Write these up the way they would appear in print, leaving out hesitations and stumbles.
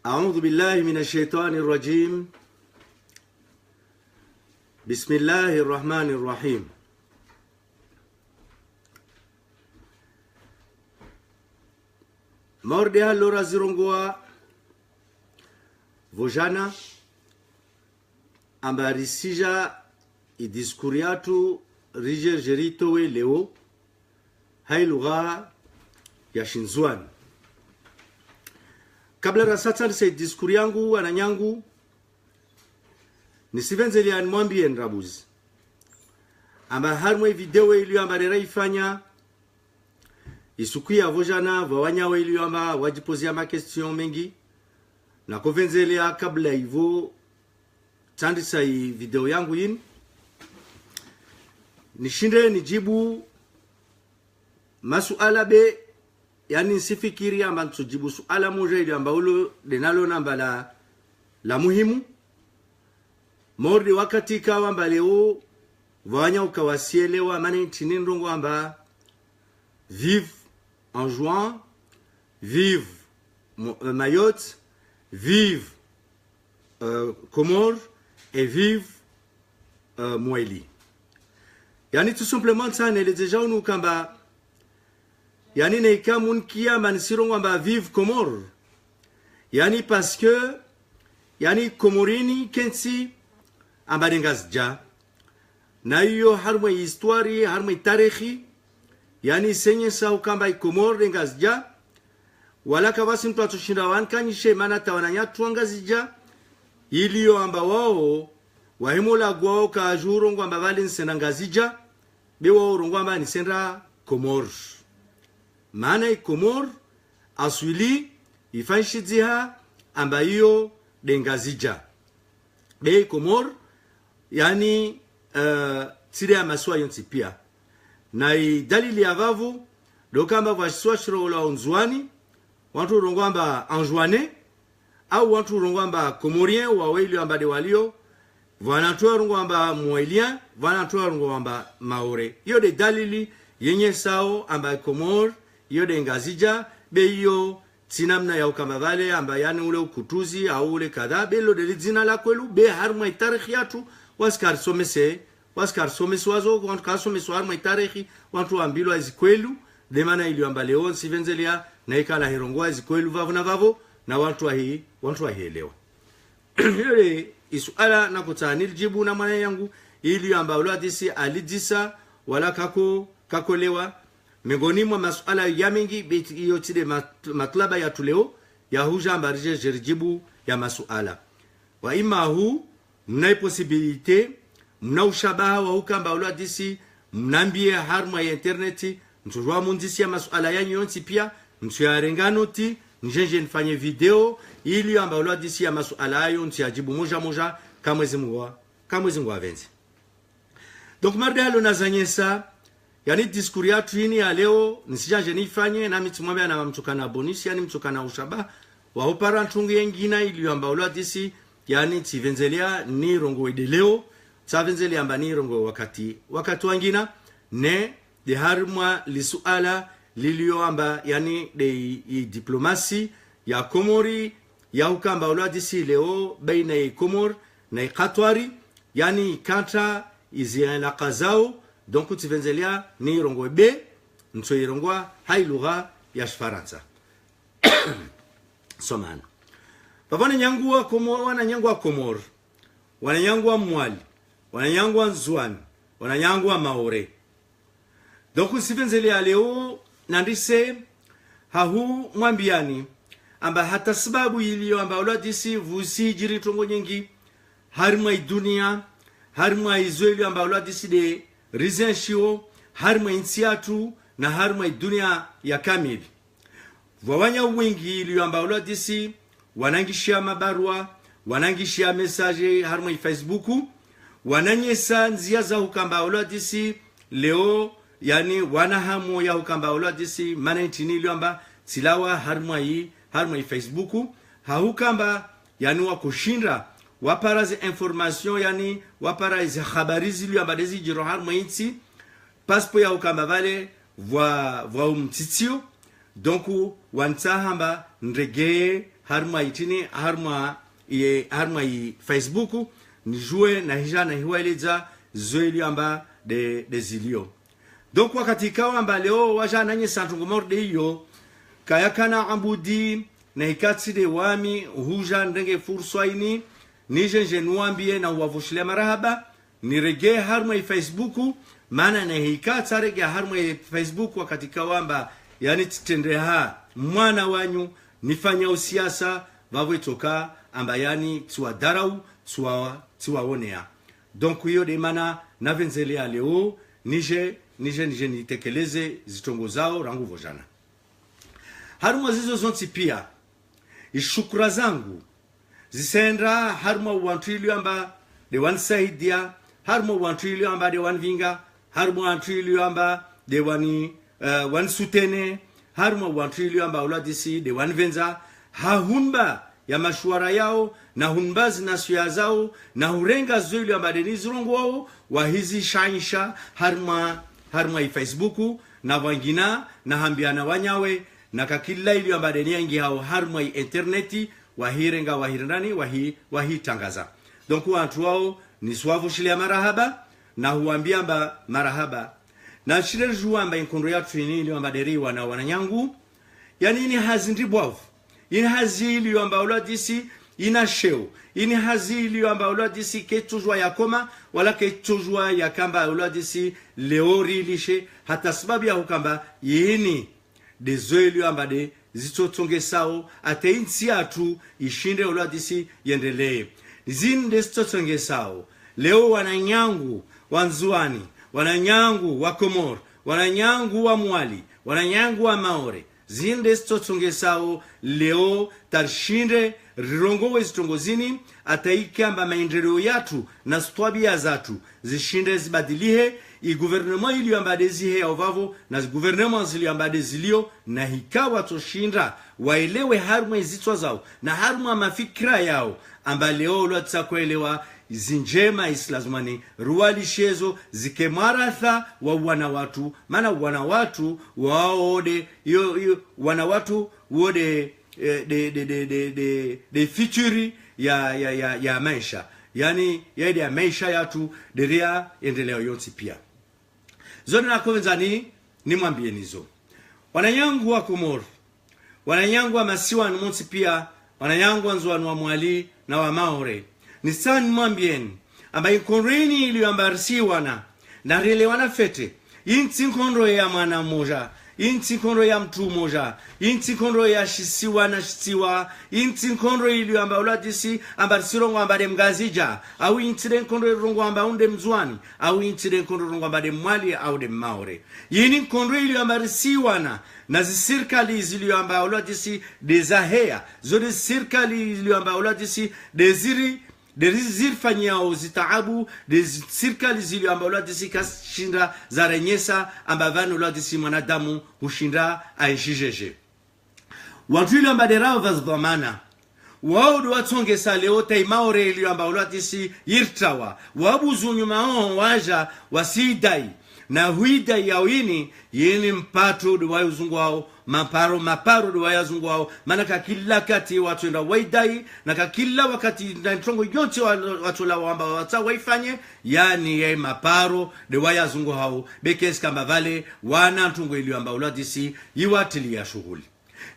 أعوذ بالله من الشيطان الرجيم. بسم الله الرحمن الرحيم. Morde allora zirongwa vojana ambarisija idiskuriatu rijer jerito we leo hai lugha ya Shinzwan. Kabla rasata nise diskuri yangu wananyangu nisivenzeli anmwambie nrabuzi amba harmwe video iliyo ambarera ifanya isukuya vojana vawanyawe iliyo amba wajipozia makestion mengi na kovenzelea kabla hivyo tandisa hii video yangu yin nishinde nijibu masuala be yani sifikiri amba ntujibu suala moja ili amba ulo denalo namba la muhimu mordi wakati kawa amba leo vanya ukawasielewa mani tinindongo amba vive en juin, vive Mayotte, vive Comores et vive Moueli. Yani tout simplement ça ne les déjà nous kamba yani ne kamun kia manisirongo amba vive Comores. Yani parce que yani Comorini kensi amba dengazja na hiyo harma histoire harma tarikhi yani senye sa ukamba ikomor dengazja wala kabasi mtu atushinda wankanyishe maana tawananya tuangazija iliyo amba wao wahimola gwao ka jurongo amba vali nsenangazija bewa urongo amba nisenda Komor maana ikomor aswili ifanshidziha amba hiyo dengazija be Komor yani tire ya maswa yonti pia na dalili ya vavu dokamba vaswa shiro la onzwani watu rongwamba anjwane au watu rongwamba komorien wawili amba de walio vanatoa rongwamba moelien vanatoa rongwamba maore hiyo de dalili yenye sao amba Komor hiyo de ngazija be hiyo tinamna ya ukamba vale amba yani ule ukutuzi au ule kadha belo de zina la kwelu be harma tarikhiatu waskar somese wazo wantu kasome swar mai tarikhi wantu ambilo azikwelu de mana iliyo amba leo sivenzelia na ikala hirongo azikwelu vavu na vavo na wantu ahielewa ile isuala na kutani jibu na mwana yangu iliyo amba ulwadisi alidisa wala kakolewa miongoni mwa masuala ya mengi hiyo tide matlaba ya tuleo ya huja amba rije jibu ya masuala wa ima hu mna possibilité mna ushabaha wa ukamba ulwadisi mnambie harma ya interneti mtujua mundisi ya masuala ya nyonti pia mtuyarenga ti njenje nifanye video ili amba ulwadisi ya masuala ayo ntiyajibu moja kamwezi mwa avenzi. Donc marde halo nazanyesa yani diskuri yatu hini ya leo nisijanje nifanye na mitumwambia na mtukana bonisi yani mtukana ushabaha wa upara ntungu yengina ili amba ulwadisi yani tivenzelea ni rongo leo tavenzelea amba ni rongo wakati wangina ne de harma lisuala lilio amba yani de diplomasi ya Komori ya ukamba ulwadisi leo baina ya Komor na Katwari yani kanta iziana kazao donc tivenzelea ni rongo be nso irongwa hai lugha ya Faransa somana pavana nyangua Komor wananyangua Komor wananyangua Mwali wananyangua Nzwani wananyangua Maore. Donc usivenzele leo nandise hahu mwambiani amba hata sababu iliyo amba uladisi vusijiri tongo nyingi harma dunia harma izweli amba uladisi de rizenshio harma insiatu na harma dunia ya kamili wawanya wingi iliyo amba uladisi wanangishia mabarua wanangishia message harma Facebooku wananyesa nzia za ukamba uladisi leo yani wanahamu ya ukamba uladisi manentini iliamba silawa harma Facebooku haukamba yani wakushinda waparazi information yani waparazi habarizi iliamba dezi jiro harma inti paspo ya ukamba vale vwa umtitio donc wantahamba ndregee harma itini harma i Facebook ni jouer na hijana hiweleza zoili amba de zilio. Donc wakati kawa amba leo wajana nye santungu de hiyo kayakana ambudi na hikatsi de wami huja ndenge fursa ini nije nuambie na uwavushile marahaba nirege harma i Facebook maana na hikatsa rege harma i Facebook wakati kawa amba yani titende mwana wanyu nifanya usiasa vavwe toka amba yani tuwa darau tuwa onea. Donc hiyo de mana na venzelea leo nije nitekeleze zitongo zao rangu vojana. Haruma zizo zonti pia ishukura zangu zisendra haruma wantrili amba de wansaidia, haruma wantrili amba de wanvinga, haruma wantrili amba de wansutene, haruma wantrili amba uladisi de wanvenza, hahunba ya mashuara yao na hunbazi na suya zao na hurenga zoili amba de nizirongo wao wahizi shainsha haruma i Facebook na wangina na hambiana wanyawe na kakila ili amba de niangi hao haruma i interneti wahirenga wahirandani wahi tangaza. Donc watu wao ni swavu shilia marahaba na huambia amba marahaba na shire juwa amba inkondo ya trini ili amba deriwa na wananyangu yani ini hazindibwavu ini hazili amba uladisi ina sheo ini hazili amba uladisi ketujwa ya koma wala ketujwa ya kamba uladisi leori lishe hata sababu ya hukamba yini dezoeli amba de zitotonge sao ate insi atu ishinde uladisi yendelee zinde zitotonge sao leo wananyangu wanzuani wananyangu wa Komor wananyangu wa Mwali wananyangu wa Maore zinde zitotonge sao leo tarshinde rirongo wezitongozini ataikamba maendeleo yatu na stwabia zatu zishinde zibadilihe i gouvernement ili ambade zihe ya ovavo na gouvernement zili ambade zilio na hikawa toshinda waelewe haruma izitwa zao na haruma mafikira yao amba leo ulotsa kuelewa zinjema islazumani ruwalishezo zike maratha wa wana watu mana wana watu waode wana watu wode de future ya maisha yani yaidi ya maisha yatu deria endeleo yonsi pia zone na kovenzani ni mwambie nizo wananyangu wa Komoro wananyangu wa masiwa nmonsi pia wananyangu wa nzuanu wa Mwali na wa Maore ni sani mwambieni amba inkonreni ili ambarisiwa na relewana fete inti nkonro ya mwana moja inti nkonro ya mtu moja inti nkonro ya shisiwa na shisiwa inti nkonro ili amba uladisi amba sirongo amba de mgazija au inti nkonro rongo amba unde mzwani au inti nkonro rongo amba de Mwali au de Maore yini nkonro ili amba risiwa na zisirkali ili amba uladisi dezahea zode sirkali ili amba uladisi deziri fanyao zitaabu sirkali zili amba uladisi kashinda za renyesa amba vanu uladisi mwanadamu hushinda aishijeje watu ili amba derao vazdhamana wao do watonge saleo taimaore ili amba uladisi yirtawa wabuzu nyuma waja wasidai na huida yawini yini mpato do wayuzungu wao maparo do wayazungu wao manaka kila kati watu enda waidai na kila wakati ndongo yote watu la wamba wata waifanye yani ye maparo do wayazungu wao bekes kama vale wana ntungo ili amba uladisi yiwatili ya shughuli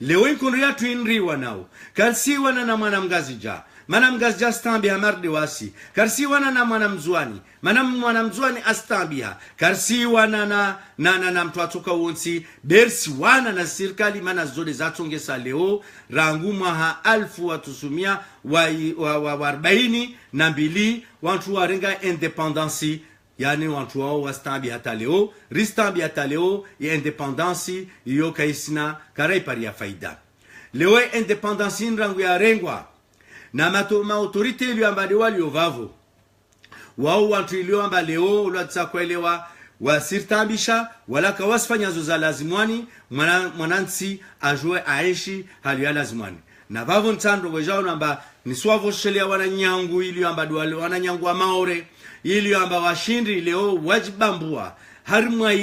leo inkondo yatu inriwa nao kansi wana na mwana mgazija mana mgazija stambia mardi wasi karsi wana na mwana mzwani mana mwana mzwani astambia karsi wana na mtu atoka uonsi bersi wana na sirkali mana zode zatongesa leo rangu maha alfu watusumia wa 42 wantu warenga independency yani wantu wao wastambi hata leo ristambi hata leo ya independency iyo kaisina karai pari ya faida leo independency rangu ya rengwa na autorite ili ambade wali ovavo wao watu ili ambade leo ulatsa kuelewa wasirtambisha wala kawasfanya zo za lazimwani mwanansi ajue aishi hali ya lazimwani na vavo ntando wejao namba niswavo shelia wananyangu ili ambade wale wananyangu wa Maore ili amba washindi leo wajibambua harma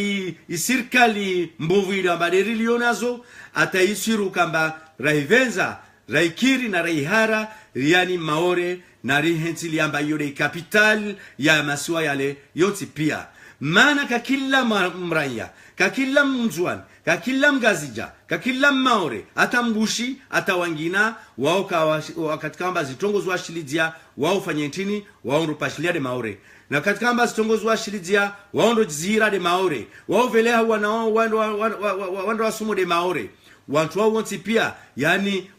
isirkali mbovu ili ambade rilionazo ataisiru kamba raivenza raikiri na raihara yani maore na rihenzi liamba yode capital ya masiwa yale yoti pia maana kakila mraya kakila mzwan kakila mgazija kakila maore hata mbushi hata wangina wao katika amba zitongozo washilidia wao fanya ntini wao ndo pashilia de maore na katika amba zitongozo washilidia wao ndo jizira de maore wao velea wanao wando wasumo de maore watu wao wonti pia yani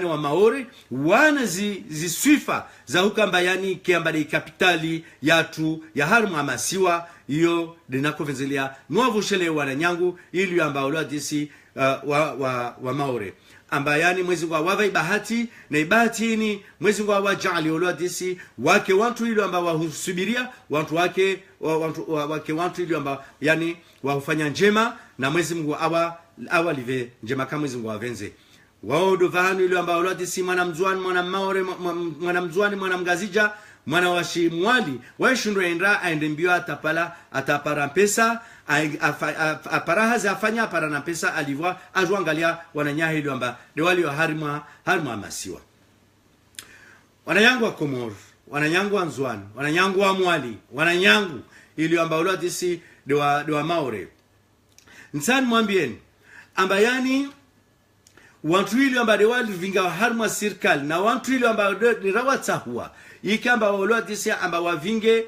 wa maore wana ziswifa za hukamba yani kiamba de kapitali yatu ya harmu amasiwa iyo dinakovenzelia nuavu shele wananyangu ili amba ulwa disi wa maore amba yani mwezi wa wava ibahati na ibahati ni mwezi wa wajali ulwa disi wake watu ili amba wahusubiria watu wake watu ili amba yani wahufanya njema na mwezi Mungu awa live njema kama mwezi Mungu wavenze wao dovanu ili amba ulwa disi mwana mzwani mwana maore mwana mzwani mwana mgazija mwana washi mwali waishundo endra aende mbio atapara pesa aparahazi afanya apara na pesa alivwa ajuangalia wananyaha ili amba de wali wa harima amasiwa wananyangu wa Komoro wananyangu wa Nzwani wananyangu wa mwali wananyangu ili amba ulwa disi de wa maore nsani mwambieni amba yani wantu ili amba de wali vinga harima sirkali na wantu ili amba ni rawatahua ikamba walo disi amba wavinge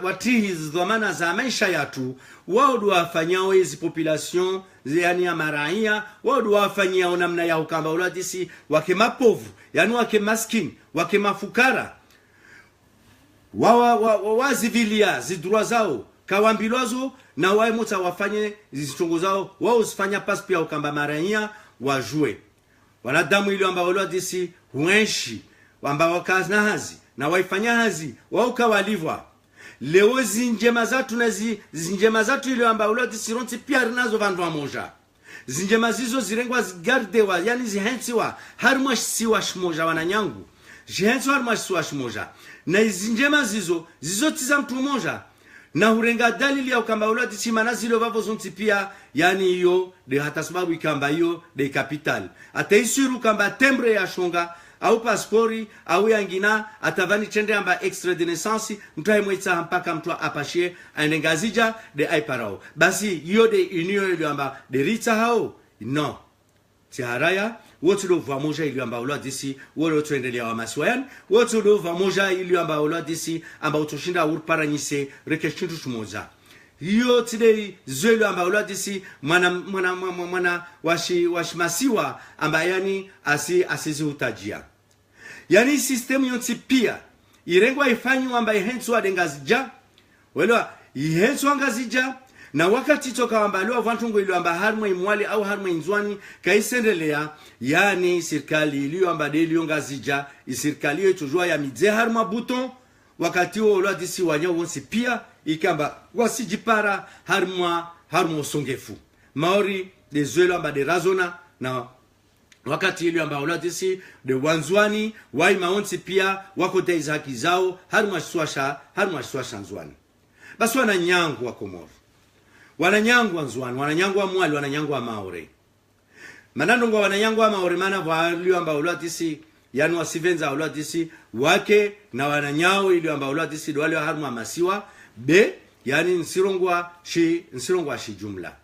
watihi dhamana za maisha yatu wao ndo wafanyao hizi population yani ya maraia wao ndo wafanyao namna yao kamba walo disi wake mapovu yani wake maskini wake mafukara wazivilia zidrua zao kawambilwazo na wae mota wafanye zitongo zao wao usifanya pasi pia ukamba maraia wajue wanadamu ili amba walo disi huenshi wamba wakazi na hazi na waifanya hazi wao kawalivwa leo zinjema zatu na zinjema zatu ile amba uloti sironti pia rinazo vandu wa moja zinjema zizo zirengwa zigardewa yani zihensiwa harma siwa shmoja wananyangu zihensiwa harma siwa shmoja na zinjema zizo tiza mtu moja na hurenga dalili ya ukamba uloti simana zilo vavo zonti pia yani hiyo de hata sababu ikamba hiyo de capital ataisiru kamba tembre ya shonga au passport au yangina atavani chende amba extrait de naissance mtu mwitsa mpaka mtu apashie anengazija de aiparao basi yo de union ile amba de rita hao no tiaraya wote do vamoja ile amba ulo disi wolo tuendelea wa maswayan wote do vamoja ile amba ulo disi amba utoshinda urparanyise rekeshintu tumoza hiyo tide zelo amba ulo disi mwana washimasiwa amba yani asizi utajia yani system yonti pia irengwa ifanywa amba ihenswa dengazija wala ihenswa ngazija na wakati toka amba leo vantungo ile amba harmo imwali au harmo inzwani kaisendelea yani serikali ile amba delio ngazija serikali yetu jua ya midze harmo buton wakati wo lo disi wanya wonsi pia ikamba wasijipara harmo songefu maori de zelo amba de razona na wakati ile amba ulo disi de wanzwani wai maonsi pia wako deiza haki zao harmo swasha nzwani basi wananyangu wa Komoro wananyangu wa Nzwani wananyangu wa mwali wananyangu wa maore manando ngo wananyangu wa maore mana walio amba ulo disi yani wasivenza ulo disi wake na wananyao ile amba ulo disi do wale harmo amasiwa be yani nsirongwa shi jumla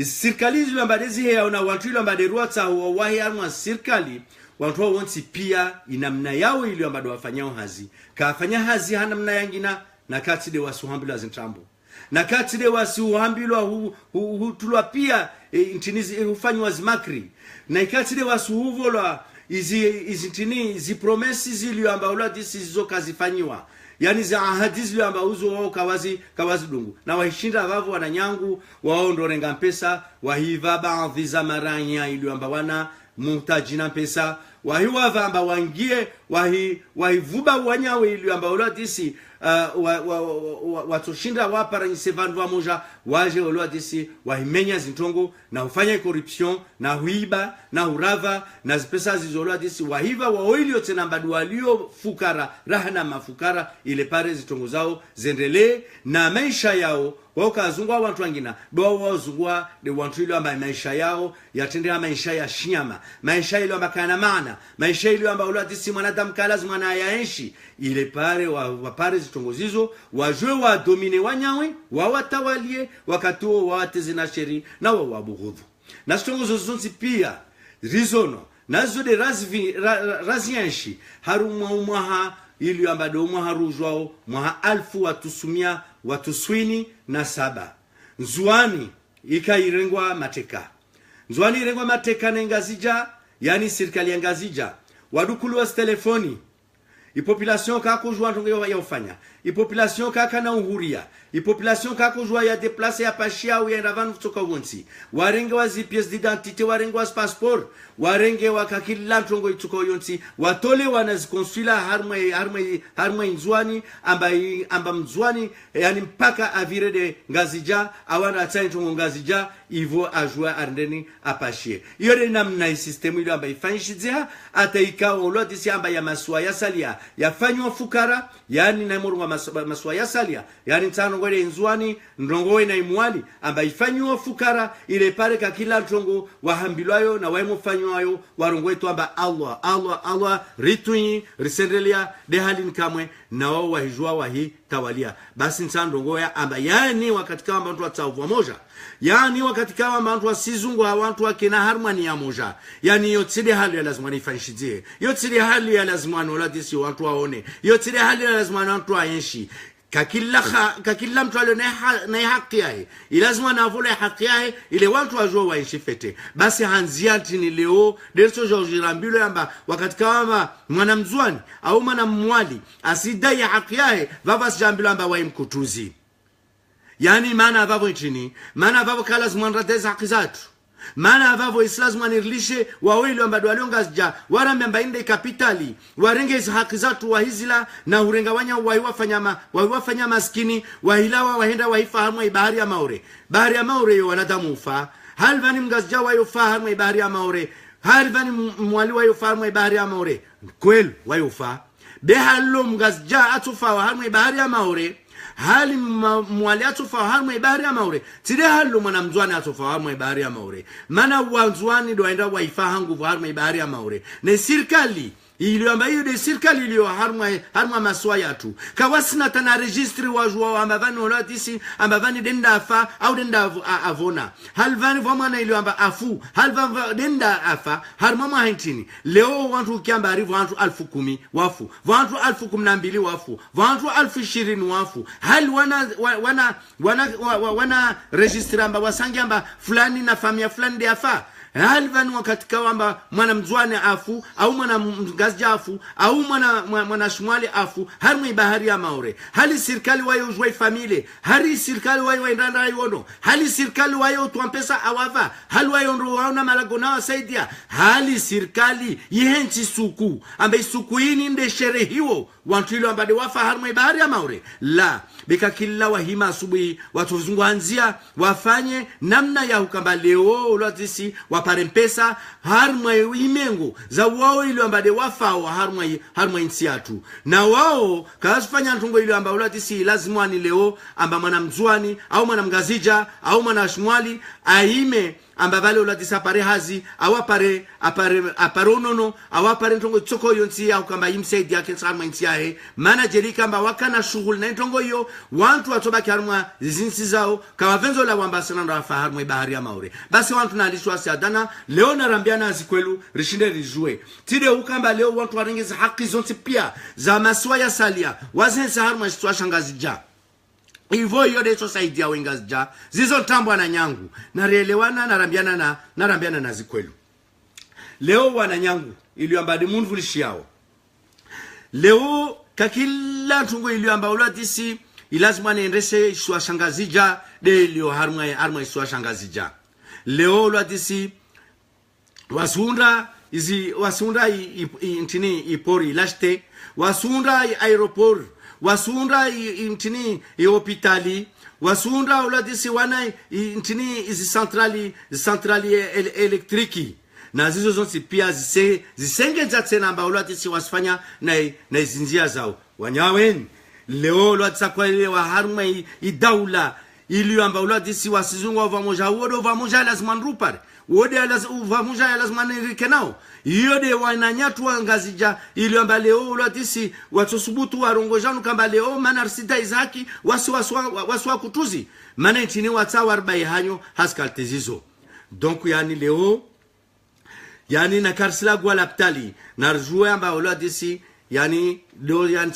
serikali zile mbadezi ya una watu ile mbade ruata wahi harmo serikali watu wao wonti pia inamna yao ile mbado wafanyao hazi kafanya hazi hana mna yangina na kati de wasuhambila zintambo na kati de wasuhambilwa tulwa pia intinizi ufanywa zimakri na kati de wasuhuvolwa izi promesi zile amba ula disi zizo kazifanywa yani za ahadi zile amba uzo wao kawazi dungu na wahishinda vavu wananyangu wao ndo renga pesa wahiva baadhi za maranya ile amba wana muhtaji na pesa wahiwa vamba wangie wahivuba wanyawe ili amba ulwadisi watushinda wapara nyisevandu wa moja waje ulwadisi wahimenya zintongo na ufanya corruption na huiba na urava na zipesa zizo ulwadisi wahiva waoilio tena mbadu walio fukara rahana mafukara ile pare zitongo zao zendele na maisha yao wakazungwa watu wengine do wazungwa de watu ile amba maisha yao yatendea maisha ya shinyama maisha ile amba kana maana maisha ile amba ulwadisi mwanadamu lazima na yaishi ile pare wapare zitongozizo wajwe wa domine wanyawe wawatawalie wakatuo wawatezi na sheri na wawabughudhu na zitongozo zonzi pia rizono nazo de razianshi harumwa umwaha ili ambado umwaha rujwao mwaha alfu watusumia watuswini na saba nzuani ikairengwa mateka nzuani irengwa mateka na ngazija yani serikali ya ngazija wadukulu wa telefoni population kako jua ntongo ya ufanya population kaka na uhuria population kako jua ya déplacer ya pashia au ya ndavan kutoka wonsi warenge wa pièces d'identité warenge wa passeport warenge wa kakila ntongo ituko yonsi watole wanazikonsula harma inzwani amba mzwani yani mpaka avire de ngazija awana atsaini ntongo ngazija ivo ajua arndeni apashie yore namna system ile amba ifanyiziha ataikao ulodisi amba ya maswa ya salia yafanywa fukara yani na murunga maswa ya salia yani tano ngore nzwani ndongowe na imwali amba ifanywa fukara ile pare kakila ntongo wahambilwayo na waimofanywayo warongwetu amba Allah rituni risendelia de halin kamwe na wao wahijua wahi tawalia basi nsandongo ya amba yani wakati kama mtu atavua moja yani wakati kama mtu asizungu watu wakina harmoni ya moja yani yotside hali ya lazima nifanishizie yotside hali ya lazima noladisi watu waone yotside hali ya lazima watu waenshi kakila mtu alio na haki yake lazima navule haki yake ile watu wajua waishi fete basi hanziati ni leo deso jojirambilo yamba wakati kama mwanamzwani au mwanamwali asidai haki yake baba sijambilo yamba waimkutuzi yani maana vavo nchini maana vavo kala zimwanrateza haki zatu maana vavo islazima nirlishe wawili ambado walionga zja warambe inde kapitali warenge haki zatu wahizila na urengawanya waiwafanya maskini wahilawa wahenda waifahamu ibahari ya maure yo wanadamu ufa halvani mgazja waifahamu ibahari ya maure halvani mwali waifahamu ibahari ya maure kweli waifa behalo mgazja atufa wahamu ibahari ya maure hali mwali atufahamu ibahari ya maure tide halu mwanamzwani atufahamu ibahari ya maure mana wanzwani doenda waifahangu fahamu ibahari ya maure ne sirkali ili amba hiyo de serikali iliyo harma maswa yatu kawasina tana registri wajua ambavani olatisi ambavani denda afa au denda avona halvani vamana iliyo amba afu halva denda afa harma mahintini leo watu kiamba arivu watu 10,000 wafu watu 12,000 wafu watu 20,000 wafu hal wana registri amba wasangi amba fulani na familia fulani de afa halvani wakati kawamba mwana mzwani afu au mwana mgazja afu au mwana shumali afu harmu ibahari ya maure hali sirkali wayo ujwai famile hali sirkali wayo endanda yono hali sirkali wayo tuampesa awava hali wayo nro waona malagona wasaidia hali sirkali yihenchi suku ambe suku ini nde sherehiwo wantuilo ambade wafa harmu ibahari ya maure la beka kila wahima asubuhi watu zunguanzia wafanye namna ya hukamba leo ulotisi waparempesa harma imengo za wao ili ambade wafa wa harma insiatu na wao kazifanya ntungo ili amba ulotisi lazima ni leo amba mwana mzwani au mwana mgazija au mwana shmwali aime amba vale ulatisi apare hazi awapare aparonono awapare ntongo tsoko yonsi au kamba imsaidi yake harma insiahe mana jerika amba wakana shughuli na ntongo yo wantu watobaki harma zinsi zao kama venzo la wamba sana ndo afa harma ibahari ya maure basi wantu nalishwa siadana leo narambiana azikwelu rishinde rijue tide ukamba leo wantu warengeza haki zonsi pia za maswa ya salia wazensa harma shitwa shangazija Ivo yode society ya wengazja zizo tambwa na nyangu narelewana narambiana na zikwelu leo wana nyangu iliyoambadi munvulishi yao leo kakila tungo iliyoamba ulatisi ilazima niendeshe ishwa shangazija de iliyo harma ishwa shangazija leo ulatisi wasunda izi wasunda intini ipori lashte wasunda aeroport wasunda intini hospitali wasunda uladisi wana intini izi centrali elektriki na zizo zonsi pia zisengeza tena amba uladisi wasifanya na izinjia zao wanyaweni leo uladisa kwa ile wa harma idaula ili amba uladisi wasizungu vamoja wodo vamoja lazima nrupare wode vamoja lazima nirikenao yode wananyatu angazija ili amba leo uladisi watosubutu warongojanu kamba leo manarsida izaki waswa kutuzi mana nchini watsawa 40 hanyo haskalte zizo donc yani leo yani na karsila gwa laptali na rjue amba uladisi yani leo yani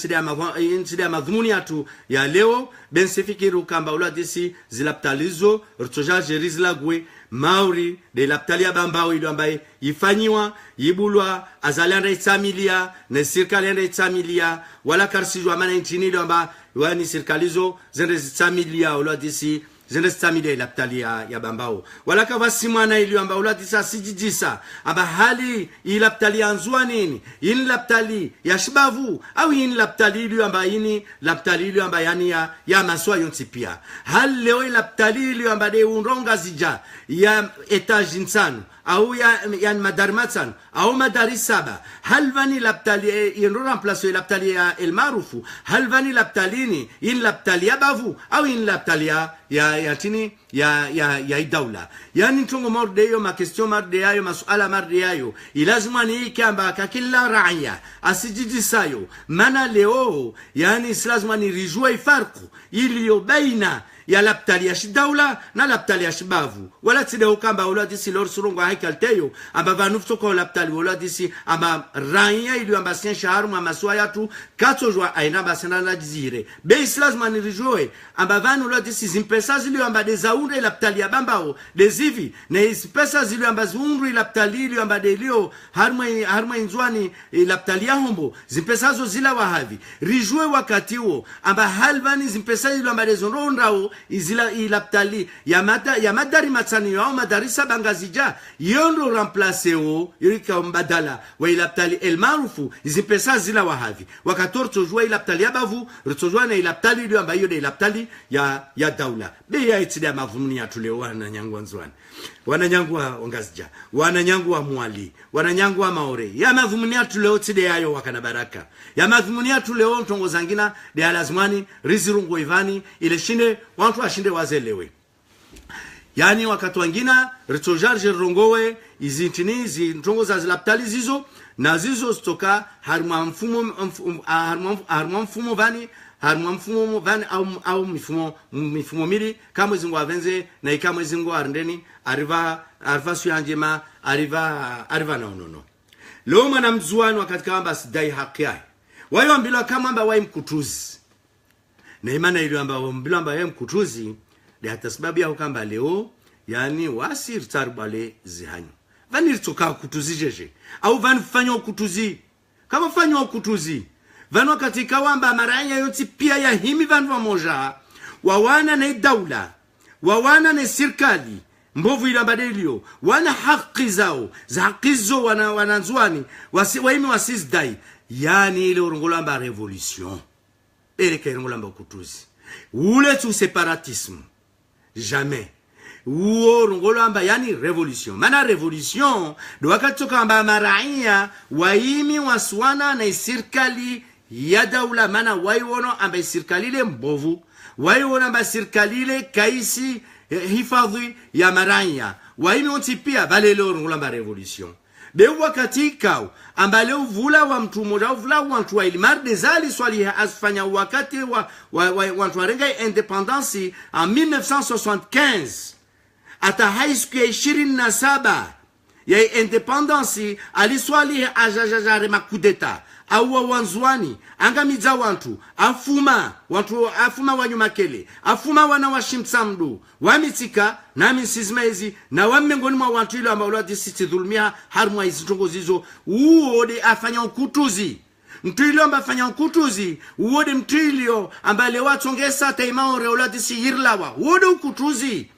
nsida madhumuni atu ya leo ben sefikiru kamba uladisi zilaptalizo rtoja jerizla gwe mauri de laptalia bambao ilo ambaye ifanyiwa yibulwa azalanda itamilia na serikali itamilia wala karsijwa mana nchini ilo amba yani serikalizo zende itamilia uladisi zende stamide laptalia ya bambao wala kavasimana ili amba uladisa sijijisa aba hali ilaptalia anzua nini ini laptali ya shibavu au ini laptali ili amba ini laptali ili amba yani ya maswa yonti pia hali leo ilaptali ili amba de unronga zija ya etage insanu au ya madarmatsan au madarisaba hal vani laptali yenro remplacer laptali ya el marufu hal vani laptalini in laptali ya bavu au in laptali ya tini ya idawla yani ntongo mordeyo ma question mardeyo masuala mardeyo ilazima ni kamba kakila raia asijijisayo mana leo yani lazima ni rijue farku iliyo baina ya laptali ya shidawla na laptali ya shibavu wala tideo kamba uladisi lor surungo haikalteyo amba vanufto kwa laptali uladisi amba raia ili amba sien shaharu maswa yatu katojwa aina basana la jizire be lazima ni rijue amba vanu uladisi zimpesa zili amba dezaunde laptali ya bambao dezivi na ispesa zili amba zundu laptali ili amba delio harma inzwani laptali ya hombo zimpesa zo zila wahavi rijue wakati huo amba halvani zimpesa zili amba dezonrondao izila ilaptali ya madari matsani ya madarisa bangazija yondo remplace o yurika mbadala wa ilaptali el marufu izipesa zila wahavi wakatorto jua ilaptali ya bavu rtojua na ilaptali iliyo ambayo de ilaptali ya daula be ya itidia mavumuni ya tuleo wananyangwa nzwani wananyangwa ongazija wananyangwa mwali wananyangwa maore ya mavumuni ya tuleo tide yayo wakana baraka ya mavumuni ya tuleo ntongo zangina de alazmani rizirungo ivani ile shinde wantu ashinde wazelewe yani wakati wangina ritojarje rongowe izintini zintongo za zilaptali zizo na zizo stoka harma mfumo vani au mifumo mili kama zingo avenze na ikama zingo arndeni ariva suyanjema ariva no leo mwana mzuani wakati kamba sidai haki yake wayo ambilo kama amba wai mkutuzi na imana ili amba mbilo amba wai mkutuzi de hata sababu ya kamba leo yani wasir tarbale zihanyo vani ritoka kutuzi jeje au vani fanyo kutuzi kama fanyo kutuzi vano katika wamba maranya yoti pia ya himi vanu wamoja wawana na daula wawana na serikali mbovu ila badelio wana haki zao za hakizo wananzuani waimi wasizdai yani ile urungolamba revolution eleke urungolamba kutuzi ule tu separatisme jamais uo urungolamba yani revolution mana revolution do wakati kamba maranya waimi waswana na serikali ya daula mana waiwono amba serikali ile mbovu waiwono amba serikali ile kaisi hifadhi ya maranya waimi onti pia vale leo ngulamba revolution be wakati kao amba leo vula wa mtu mmoja vula wa mtu wa ilimar dezali swali asfanya wakati wa watu warenga independence en 1975 ata high school 27 ya independence aliswali ajajajare makudeta au wanzwani angamiza wantu afuma wanyumakele afuma wana washimsamdu wamitika na misizmezi na wamengoni mwa wantu ile ambao wadisiti dhulmia harmwa izitongo zizo uode afanya ukutuzi mtu ile amba afanya ukutuzi uode mtu ile ambale watongesa taimaore uladisi hirlawa uode ukutuzi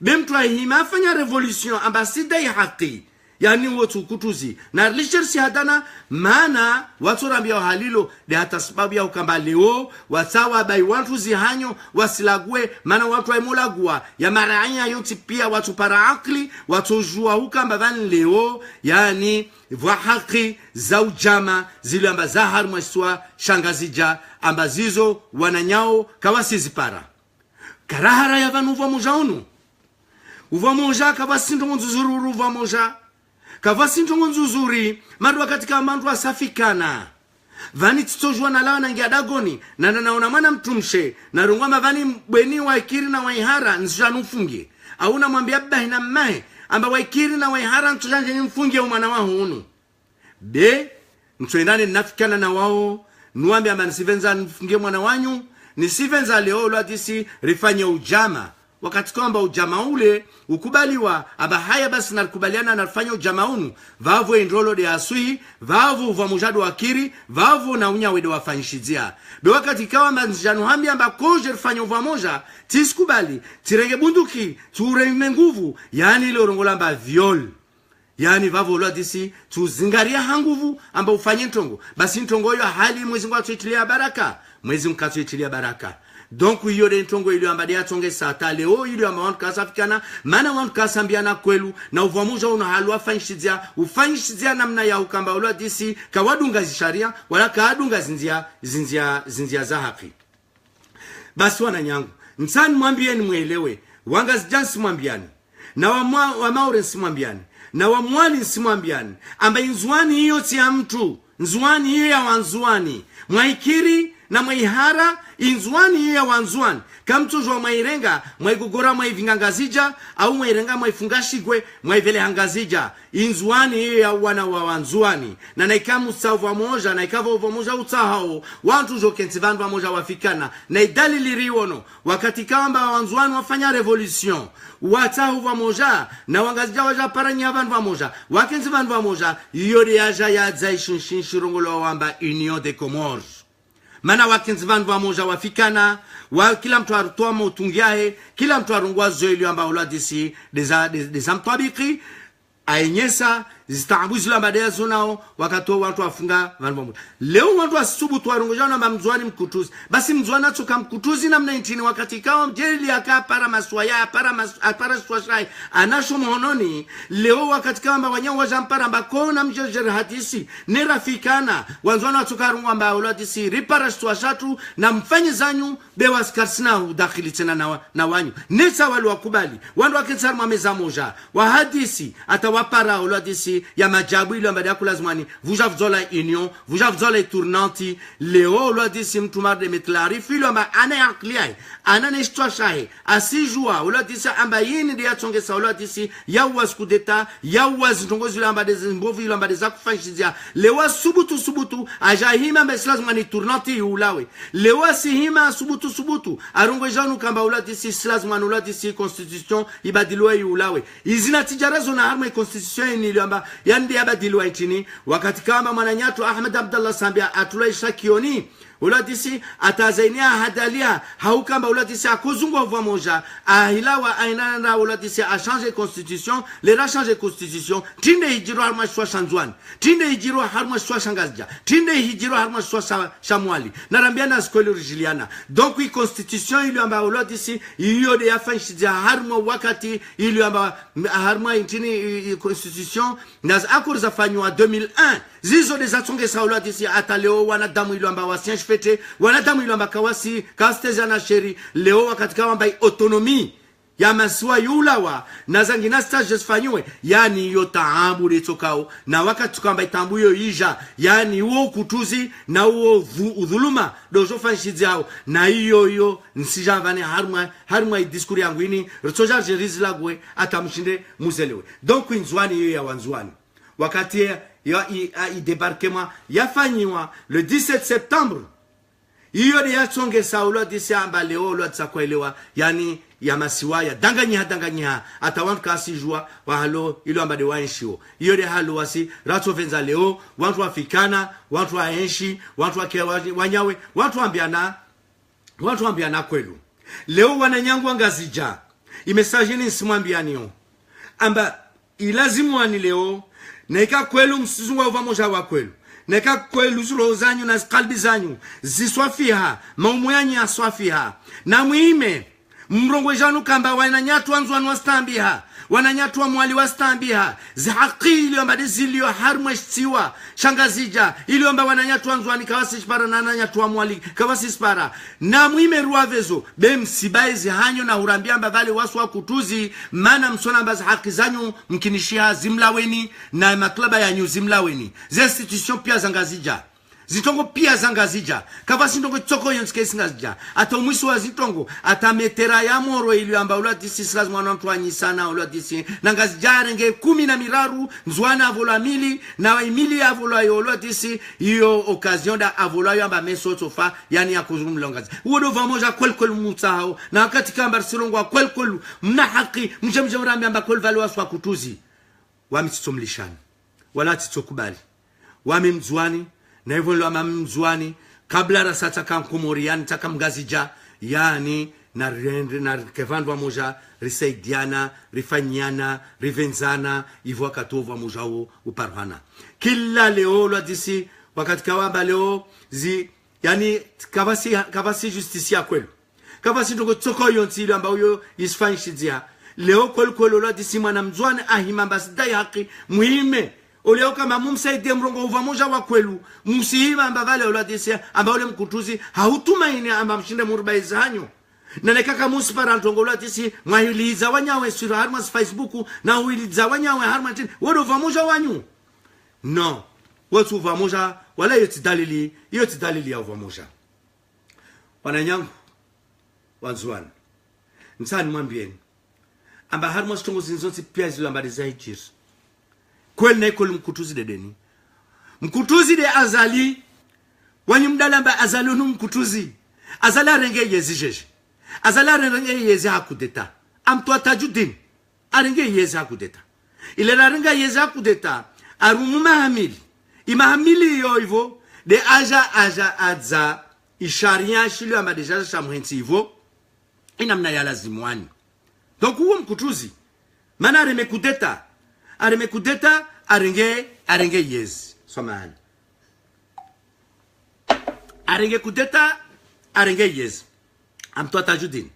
bemtu ahima afanya revolution amba sidai haki yani wotu kutuzi na lishersi hadana maana watu rambia halilo de hata sababu ya ukamba leo watawa bai watu zihanyo wasilague maana watu waimulagua ya maraanya yoti pia watu para akli watu jua ukamba van leo yani vwa haki za ujama zile amba za harmweswa shangazija amba zizo wananyao kawasizi para karahara ya vanu uva moja unu uva moja kawasindo nzuzuru uva moja kavasindo nzuzuri mandu wakati kama mandu wasafikana vani titojua na lawa na ngia dagoni na naona mwana mtumshe na rungwama vani bweni waikiri na waihara nzijanu mfungi au na mwambia bahi na mmahe amba waikiri na waihara ntujanje mfungi ya umana wahu unu be mtuendane nafikana na wao nuambi amba nisivenza mfungi mwana wanyu nisivenza leo lwadisi rifanye ujama wakati kwamba ujama ule ukubaliwa aba haya basi nakubaliana nafanya ujama unu vavo indrolo de asui vavo uva mujado wakiri vavo na unya wede wafanyishizia be wakati kawa manjanu hambi amba koje rifanya uva moja tisikubali tirege bunduki tureme nguvu yani ile orongola amba viol yani vavo lwadisi tuzingaria hanguvu amba ufanye ntongo basi ntongo yo hali mwezi ngwa tuitilia baraka mwezi mkatuitilia baraka donc iyo de ntongo ili amba dia tonge sata leo ili amba wantu kasafikana mana wantu kasambiana kwelu na uvamuja una halu ufanyishizia namna ya ukamba lwadisi kawadunga zisharia wala kaadunga zinzia za haki basi wananyangu nsani mwambieni mwelewe wanga zijansi mwambiani na wa maure simwambiani na wa mwali simwambiani amba nzuani hiyo tia mtu nzuani hiyo ya wanzuani mwaikiri na mwaihara inzuani hiyo ya wanzuani kamtujwa mwairenga mwaigogora mwaivingangazija au mwairenga mwaifungashigwe mwaivele hangazija inzuani hiyo ya wana wa wanzuani na naikamu sawa moja na ikavo moja utahao wantu jokenzi vandu moja wafikana na idalili riono wakati kamba wanzuani wafanya revolution watahu moja na wangazija waja paranya vandu moja wakenzi vandu moja yori yaja ya zaishin shirongolo wamba Union des Comores mana wakenzi vandu moja wafikana wa kila mtu atoa motungiae kila mtu arungwa zoeli amba uladisi des amtabiki ainyesa zitabuzi la badaya zonao wakatoa watu wafunga vandu moja leo watu wasubutu warungojana amba mzwani mkutuzi basi mzwana toka mkutuzi na mnaintini wakati kao mjeli yaka para maswaya para swashai anasho mhononi leo wakati kao amba wanyawa wajampara amba kona mjejere hadisi nerafikana wanzwana watoka rungwa amba uladisi ripara swashatu na mfanyi zanyu bewa skarsina udakili tena na wanyu nesa wali wakubali wandu waketsari mwameza moja wahadisi atawapara uladisi ya majabu ili ambadi yakulazimani vujavzola union vujavzola tournanti leo uladisi mtumar de metlarifi ili amba ana yakliai ana neshtwa shahe asijua uladisi amba yini de yatongesa uladisi yawa skudeta yawa zintongozi ili ambadi zimbovi ili ambadi za kufanshizia lewa subutu ajahima meslazimani tournanti ulawe lewa sihima subutu arungo janu kamba uladisi slazimani uladisi constitution ibadilwe ulawe izina tijarazo na harma constitution ili amba yandi yabadilwa nchini wakati kama mwananyatu Ahmed Abdallah Sambia atulaisha kioni uladisi atazainia hadalia haukamba uladisi akuzungwa vwa moja ahilawa ainana uladisi a changer constitution lera changer constitution tinde hijiro harma shwa shanzwani tinde hijiro harma shwa shangazja tinde hijiro harma shwa shamwali narambiana skoli origiliana donc i constitution ili amba uladisi iyo de yafanshija harma wakati ili amba harma nchini constitution naz akor zafanywa 2001 zizo de zatonge sa uladisi ataleo wanadamu ili amba wasien fete wanadamu ilo amba kawasi kasteza na sheri leo wakati kama bai autonomy ya maswa yulawa na zangina stage zifanywe yani yo taabu litokao na wakati kama bai tambu yo ija yani uo kutuzi na uo udhuluma dojo fanshizi hao na iyo nsijavane harma diskuri yangu ini ritoja jerizi lagwe atamshinde muzelewe donc inzwani yo ya wanzwani wakati ya débarquement yafanyiwa le 17 septembre iyo de yatsonge saulo disi amba leo lo tsakwelewa yani ya masiwa ya danganya atawantu kasijua wa halo ilo amba de waishio iyo de halo wasi rato venza leo watu wafikana watu waenshi watu wanyawe watu ambiana kwelu leo wananyangu ngazija imesajini simwambianio amba ilazimu ani leo neka kwelu msizungu uva moja wa kwelu neka kwelu zulo zanyu na kalbi zanyu ziswafiha maumu yanyu aswafiha na muime mrongo janu kamba wananyatu wanzwanu wastambiha wananyatu wa mwali wastambiha zihaqi iliomba dizilio harmweshtiwa shangazija iliomba wananyatu wanzwani kawasishpara na wananyatu wa mwali kawasispara na muime ruavezo bemsibai zihanyo na hurambiamba vale wasu wa kutuzi mana msona mbazi haki zanyu mkinishia zimlaweni na maklaba yanyu zimlaweni ze institution pia zangazija zitongo pia zangazija kavasi ndongo tsoko yonske singazija ata umwiso wa zitongo ata metera ya moro ili amba ulati sislas mwana mtu anyisana ulati si nangazija renge 10 na miraru nzwana avola mili na mili avola yo ulati si iyo occasion da avola yo amba meso sofa yani ya kuzumlongazi uodo vamoja kwel mutao na katika Barcelona kwel mna haki mjamja mrambi amba kwel valo waswa kutuzi wamitsomlishani wala titsokubali wamimzwani na hivyo ndio amamzwani kabla rasata kankumoriani taka mgazija yani na kevandwa moja risaidiana rifanyana rivenzana hivyo akatova moja uparhana kila leo lo disi wakati kawamba leo yani kavasi justicia kwelu kavasi ndogo tsoko yonti ambao yo isfanshizia leo kwelu lo disi mwana mzwani ahimamba sidai haki muhime oleo kama mumsaidie mrongo uva moja wa kwelu msihima amba vale oladisia amba ule mkutuzi hautumaini amba mshinde murubaiza hanyo na nekaka muspara ntongo oladisi mwahiliza wanyawe sura harma Facebook na uhiliza wanyawe harma chini wodo uva moja wanyu no watu uva moja wala yoti dalili ya uva moja wananyangu wanzuani msani mwambieni amba harma stongo zinzonsi pia zilo amba dizaichiri kweli na ikoli mkutuzi dedeni mkutuzi de azali wanyu mdalamba azali unu mkutuzi azali arenge yezi jeje azali arenge yezi hakudeta amtua tajudin arenge yezi hakudeta ile arenga yezi hakudeta arumu mahamili imahamili yo hivyo de aja adza isharia shilo amba deja shamhensi hivyo inamna ya lazimwani donc huo mkutuzi mana aremekudeta arenge yes somani arenge kudeta arenge yes amtoa tajudin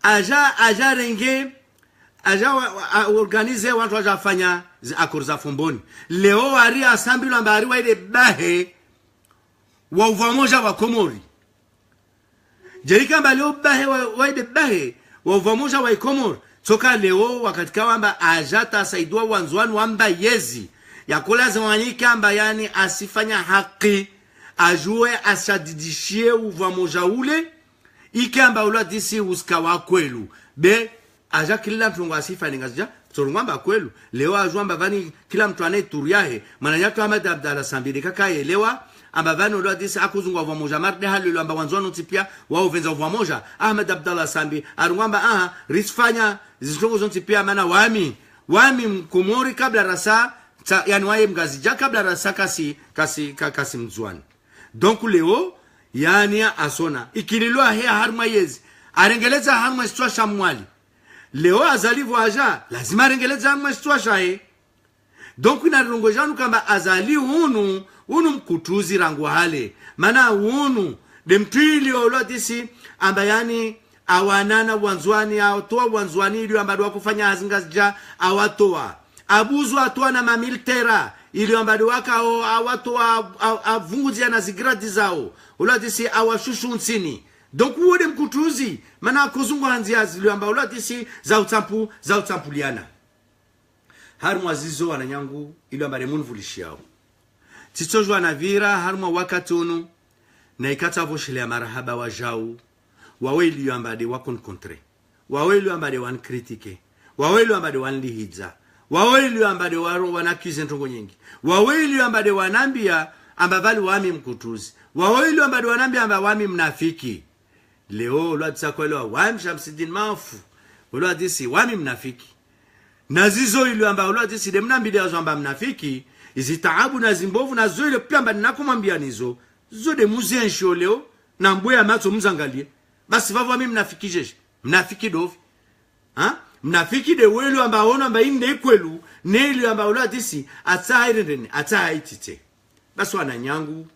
aja renge aja organize watu wajafanya akorza fumboni leo ari assembly ambari waide bahe wa uvamoja wa Komori jerika mbali bahe waide bahe wa uvamoja wa Komori soka leo wakati kawamba ajata saidua wanzwani wamba yezi ya kula zawanyika amba yani asifanya haki ajue asadidishie uva moja ule ike amba ula disi uska wa kwelu be aja kila mtu asifa ningazija sorungwamba kwelu leo ajua amba vani kila mtu anaituriahe mananyatu Ahmed Abdallah Sambiri kaka elewa amba vani ula disi akuzungwa uva moja marde hali amba wanzwani utipia wao venza uva moja Ahmed Abdallah Sambiri arungwamba risfanya zisongo zonti pia mana wami mkomori kabla rasa yani wae mgazija kabla rasa kasi mzwani donc leo yani asona ikililwa hea harma yezi arengeleza harma istwa shamwali leo azalivu aja lazima arengeleza harma istwa shae donc inarongo janu kamba azali unu mkutuzi rangu hale mana unu demtwili olodisi amba yani awanana wanzwani awatoa wanzwani ili ambado wakufanya hazingazija awatoa abuzu atoa na mamilitera ili ambado waka awatoa avunguzia na zigradi zao uladisi awashushu nsini donc uode mkutuzi mana kuzungu hanziazi ili ambado uladisi za utampuliana harumwa zizo wananyangu ili ambado munvulishiao titsojwa na vira harumwa wakati unu na ikata voshile ya marahaba wajau waweli ambade wakon kontre waweli ambade wan kritike waweli ambade wan lihidza waweli ambade waro wanakize ntongo nyingi waweli ambade wanambia amba vali wami mkutuzi waweli ambade wanambia amba wami mnafiki leo lwatsa kwelewa wami Shamsidin Mafu ulwadisi wami mnafiki nazizo ili amba ulwadisi de mnambide azo amba mnafiki izitaabu na zimbovu na zo ile pia amba ninakumwambia nizo zo de muzenshio leo na mbwe ya mato mzangalie basi vavo mimi mnafiki jeje mnafiki dovi mnafiki de welu amba ona amba inde kwelu neli amba ula disi atsairendeni atsaitite basi wana nyangu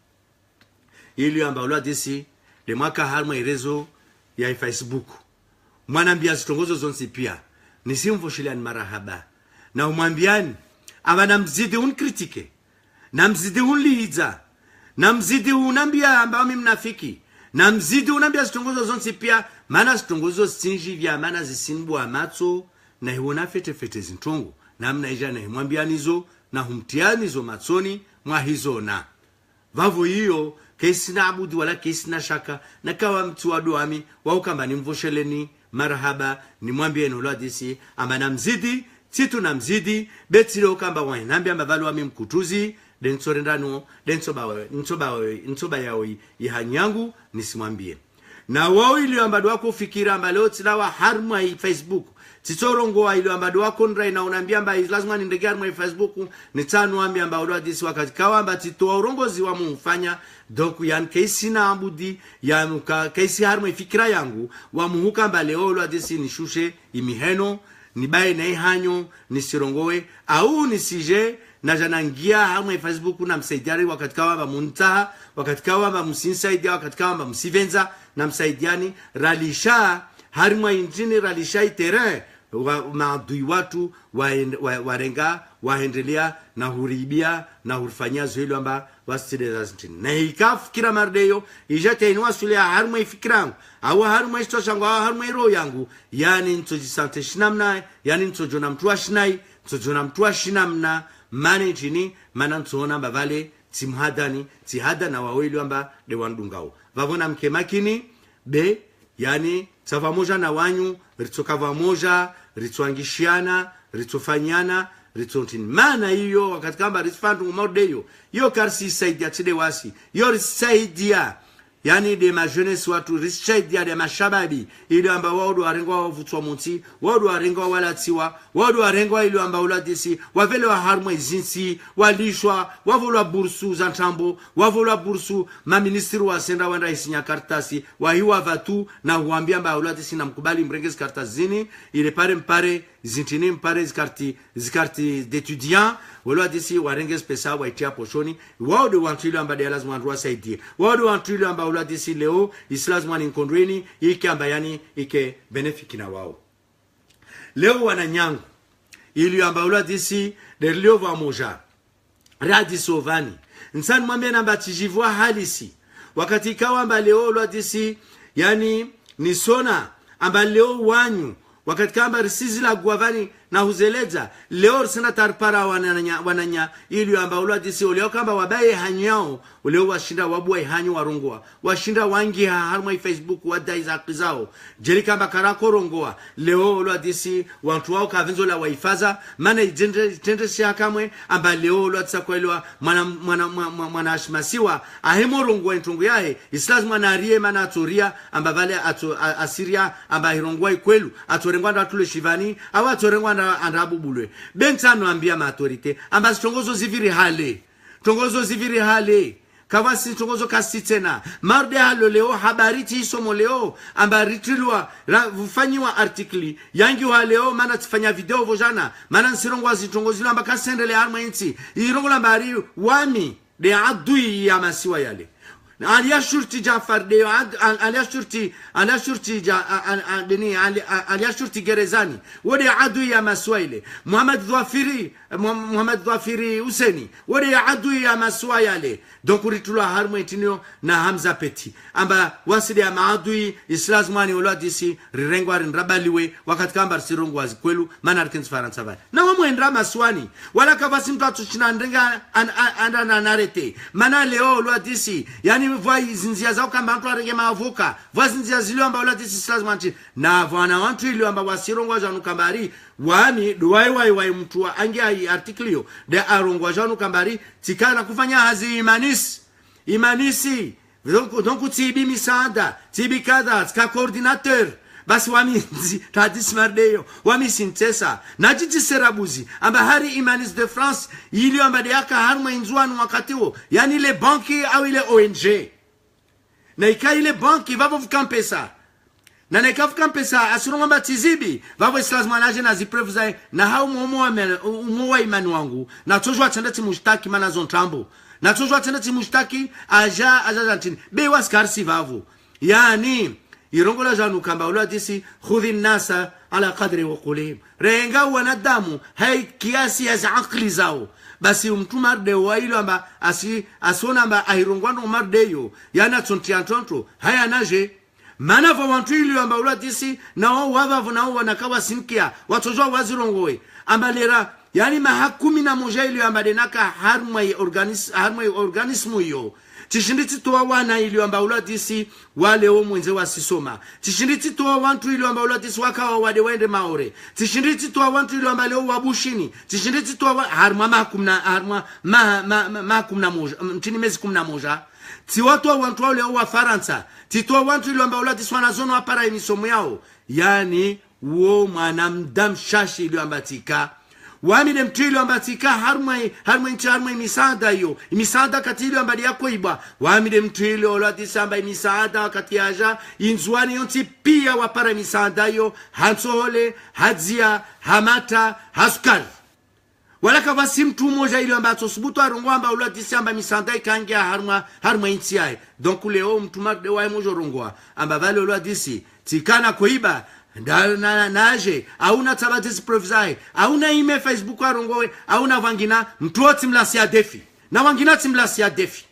ili amba ula disi de mwaka harma irezo ya Facebook mwanambia zitongozo zonsi pia nisimvoshilia marahaba na umwambiani aba namzidi unkritike namzidi unliiza namzidi unambia amba mimi mnafiki namzidi unambia zitongozo zonsi pia maana zitongozo sinji vya maana zisinbu amatso na hiwona fete zintongo namna ija na mwambianizo na humtianizo matsoni mwa hizona vavo hiyo kesi na abudu wala kesi na shaka na kawa mtu waduami waukamba nimvosheleni marahaba ni mwambie enolwa disi amba namzidi titu namzidi betile ukamba wani nambia mbavalo wami mkutuzi densorendano nsoba yao ihanyangu nisimwambie na wao ili ambado wako fikira amba leo tilawa harma Facebook titorongo wa ili ambado wako ndrai na unambia amba lazima nindege harma Facebook nitanu ambia amba ulwa disi wakati kawa amba titoa urongozi wa mufanya doku yan kesi na ambudi ya muka kesi harma fikira yangu wa muhuka amba leo ulwa disi nishushe imiheno nibaye na ihanyo nisirongowe au nisije na janangia hamwe Facebook na msaidiari wakati kawa amba muntaha wakati kawa amba msinsaidia wakati kawa amba msivenza na msaidiani ralisha harima injini ralisha terrain maadui watu warenga waendelea na huribia na hurifanyia zoelo amba wasitide za zintini na ikafikira mardeyo ijate inua sulia harima ifikirangu awa harima istoshangu awa harima iro yangu yani ntojisante shinamna yani ntojona mtuwa shinai ntojona mtuwa shinamna mane chini mana ntuona amba vale timhadani tihada na waweli amba de wandungao vavona mke makini be yani tavamoja na wanyu ritokava moja rituangishiana ritofanyana ritontini mana hiyo wakati kamba ritifandu maudeyo yo karsi saidia tide wasi yo risaidia yani de ma jeunesse watu risaidia de mashababi ili amba waudu warengwa wavutwa munti waudu warengwa walatiwa waudu warengwa ili amba uladisi wavele wa harma izinsi walishwa wavula bursu zantambo wavula bursu maministri wa senda wanda isinya kartasi wahiwa vatu na huambia amba uladisi na mkubali mrengezi kartazini ile pare mpare zintini mpare zikarti d'étudiants wala disi warengezi pesa waitia poshoni waudu wantilo amba de lazima ndwa saidie waudu wantilo amba ula disi leo islazima ni nkondweni iki amba yani ike benefiki na wao leo wananyangu ili amba ula disi derlio wa moja radi sovani nsani mwambie namba tijivwa halisi wakati ikawa amba leo ula disi yani nisona amba leo wanyu wakati kamba risizi la guavani na huzeleza leo sina tarpara wananya ili amba ula disi uleo kamba wabaye hanyao uleo washinda wabuwa hanyo warungwa washinda wangi harma Facebook wadai za kizao jeri kamba karako rongoa leo ula disi wantu wao kavinzo la waifaza mana jende siya kamwe amba leo ula disa kwa ilwa mwana ashimasiwa ahemo rongwa intungu yae islazima na arie mana atoria amba vale asiria amba hirongwa ikwelu atorengwa nda tule shivani awa atorengwa andabu bulwe bentano ambia ma autorite amba tongozo ziviri hale kawasi tongozo kasitena marde halo leo habariti isomo leo amba ritilwa vufanyiwa artikli yangi wa leo mana tifanya video vojana mana nsirongwa zitongozo amba kasendele harma inti irongola mbari wami de adui ya masiwa yale Alia shurti Jafar de alia shurti gerezani wode adu ya maswaile Muhammad Dhafiri Huseni wode adu ya maswaile donc ritula harmo etinio na Hamza Peti amba waside ya maadui islazmani wala disi rirengwa rinrabaliwe wakati kamba sirongwa zikwelu mana arkens faransa ba na wamwendra maswani wala kavasi mtu atuchina ndenga anda na narete mana leo wala disi yani voi zinzia zao kamba mtu arenge maavoka voi zinzia zilio amba wala disi islazmanti na wana wantu ilio amba wasirongwa janu kambari wani duwai mtu wa angia artiklio de arongwa janu kambari tikana kufanya hazi imanisi donc tibi misada tibi kada ska coordinateur basi wami tadis mardeyo wami sintesa najiji serabuzi amba hari imanis de France ili amba de aka harma inzuanu wakati huo yani ile banki au ile ONG na ika ile banki vavo vukampesa na nekafika pesa asironga batizibi vavo islazima naje na ziprevu za na hao muwa imani wangu na tozwa tenda timushtaki mana zontrambo na tozwa tenda timushtaki aja jantini be waskarsi vavo yani irongola janu kamba ulo disi khudhi nasa ala qadri uqulihim renga wanadamu hai kiasi ya akili zao basi mtu marde wailo amba asona amba ahirongwano mardeyo yana tonto haya naje mana va wantu ili amba ulo disi na wao wava na wao wanakawa sinkia watozwa wazirongoe amba lera yani mahakumi na moja ili amba denaka harmai organismu yo tishinditi toa wana ili amba ulo disi wale o mwenze wasisoma tishinditi toa wantu ili amba ulo disi wakawa wade wende maore tishinditi toa wantu ili amba leo wabushini tishinditi toa harma makumna moja mtini mezi 11 ti watu wantu wale wa Faransa titoa wantu ili amba ulo disi wanazono apara emisomo yao yani uo mwanamdam shashi ili amba tika wami dem trilo ambatika harmai misada yo misada katilo ambali yako iba wami dem trilo la disamba misada katiaja inzwani yonti pia wapara misada yo hansole hadzia hamata haskar wala kavasi mtu moja ile ambato subuto arongwa ula disamba misada ikangia harma intiae donc leo mtu marde wa mojo rongwa amba vale ula disi tikana koiba naje auna tabatizi profzai auna ime Facebook arongowe auna wangina mtu timlasia defi na wangina timlasia defi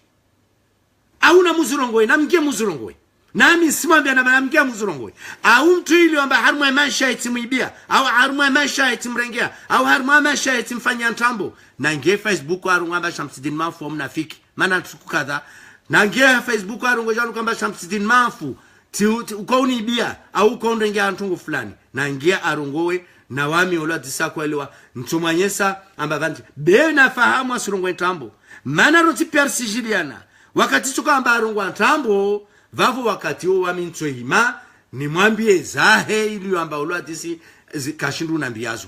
auna muzirongowe na mge muzirongowe nami simambia na mge muzirongowe au mtu ile amba harma maisha itimibia au harma maisha itimrengea au harma maisha itimfanyia ntambo na nge Facebook arongwa Shamsidin Mafu mnafiki maana tukukadha na nge Facebook arongoja kamba Shamsidin Mafu ukauni bia au ukaondengia antungu fulani na ngia arongowe na wami ola disako elewa ntumanyesa amba vanti be na fahamu asirongo ntambo mana roti persijiliana wakati tuka amba arongo ntambo vavo wakati o wami ntwehima ni mwambie zahe ili amba ola disi kashindu na mbiazo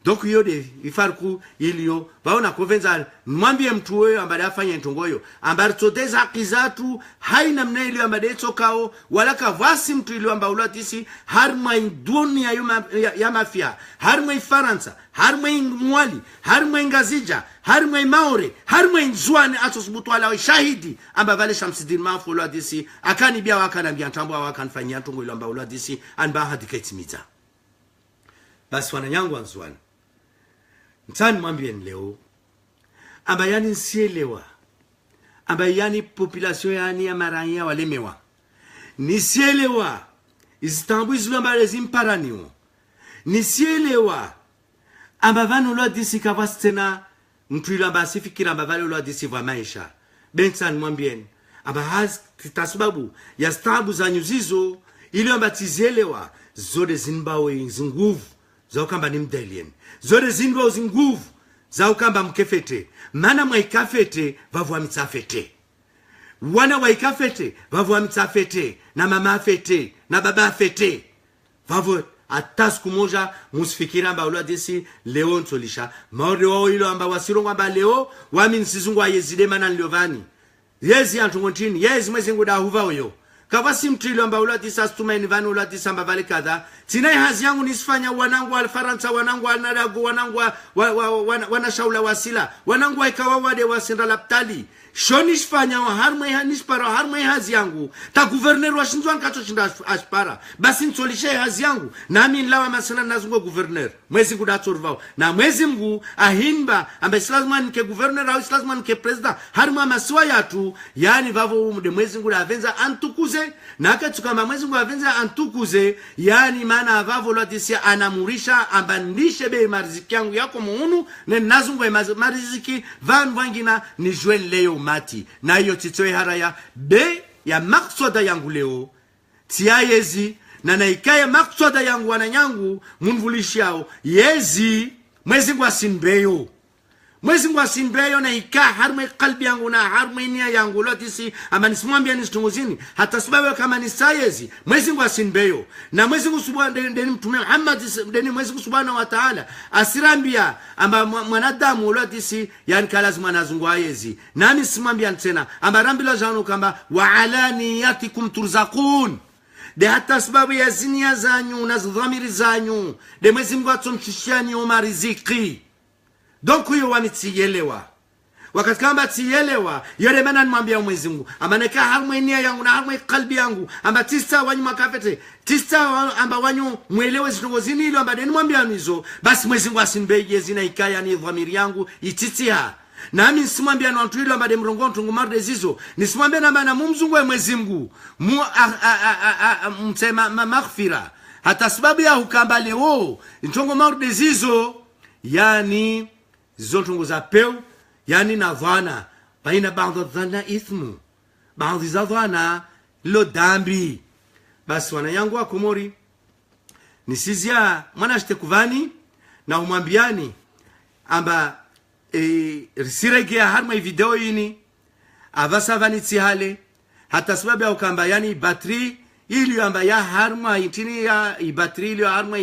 donc yode ifarku ilio baona kovenza mwambie mtu wewe ambaye afanya ntongoyo ambaye toteza akizatu haina mna ile ambaye tokao wala kavasi mtu ile ambaye ulatisi harma dunia ya mafia harma Faransa harma mwali harma ngazija harma maore harma nzwane atosbutu ala shahidi ambaye vale Shamsidin Mafu ulatisi akani bia wakanambia ntambo wakanfanyia ntongo ile ambaye ulatisi anba hadiketimiza basi wananyangu anzwane Ntani mwambie leo amba yani nsielewa amba yani population yani ya maranya walemewa nisielewa izitambu izulu amba lezimparaniwo nisielewa amba vanu lo disi kavasi tena mtu amba asifikira amba vale lo disi vwa maisha bensani mwambie amba hazi tasubabu ya stambu za nyuzizo ili amba tizielewa zode zinbawe zinguvu za ukamba ni mdelien zode zingo zinguvu za ukamba mkefete mana mwaikafete vavu wa mitafete wana waikafete vavu wa mitafete na mama afete na baba afete vavu atasku moja musifikira amba ula desi leo ntolisha maore wao ilo amba wasirongo amba leo wami nsizungu wa yezide mana nliovani yezi antungontini yezi mwezi nguda huva uyo kavasi mtrilo amba ula disa stumaini vani ula disa amba vale kada tina hazi yangu nisifanya wanangu wa Faransa wanangu wa naragu wanangu wanashaula wasila wanangu wa ikawa wade wasinda laptali shoni shifanya wa harmai hanishpara harmai hazi yangu ta guverner wa shinzwan kato shinda ashpara basi nsolishe hazi yangu nami nlawa masana nazungo guverner mwezi nguda torvao na mwezi mgu ahinba amba islazman nke guverner au islazman nke president harma masiwa yatu yani vavo umude mwezi nguda avenza antukuze na akatukamba mwezi nguda avenza antukuze yani mana vavo lotisia anamurisha ambandishe be mariziki yangu yako muunu ne nazungo mariziki van wangina ni jwen leo mati na hiyo titoe haraya be ya maksoda yangu leo tia yezi na naikaya maksoda yangu wananyangu munvulishiao yezi mwezi ngwa sinbeyo mwezi ngwa sinbeyo na ika harme kalbi yangu na harme nia yangu lotisi ama nisimwambia nisitunguzini hata sababu kama ni sayezi mwezi ngwa sinbeyo na mwezi ngusubwa ndeni mtume Muhammad ndeni mwezi ngusubwana wa ta'ala asirambia amba mwanadamu lotisi yani kalazima nazungwa yezi nani simwambia tena amba rambila janu kamba wa alaniyatikum turzaqun de hata sababu ya zinia zanyu na dhamiri zanyu de Mwenyezi Mungu atomshishiani riziki. Donc huyo wamitiyelewa wakati kama tiyelewa yole mana nimwambia Mwenyezi Mungu amaneka hamwe nia yangu na hamwe kalbi yangu amba tista wanyu makafete tista amba wanyu mwelewe zitongo zini ilo amba deni mwambia nizo basi Mwenyezi Mungu asinibeye zina ikaya ni dhamiri yangu ititia. Nami nisimwambia na watu ilo amba de mrongo ntungu marde zizo nisimwambia na mana mumzungu wa Mwenyezi Mungu msema maghfira hata sababu ya hukamba leo ntungu marde zizo yani zontungu za peu yani na dhana baina baadhi dhana ithmu baadhi za dhana lo dambi. Basi wana yangu wa Komori nisizia mwana shtekuvani na umwambiani amba siregea harma video yini avasa vanitsi hale hata sababu ya ukamba yani batri ili amba ya harma intini ya batri ili harma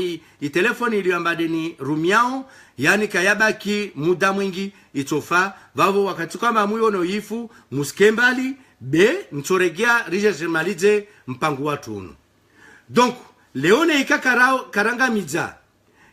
telefoni ili amba deni rumiao yani kayabaki muda mwingi itofa vavo wakati kama muyo no yifu muskembali be ntoregea rije malize mpango watu uno. Donc leone ikakarao karanga midza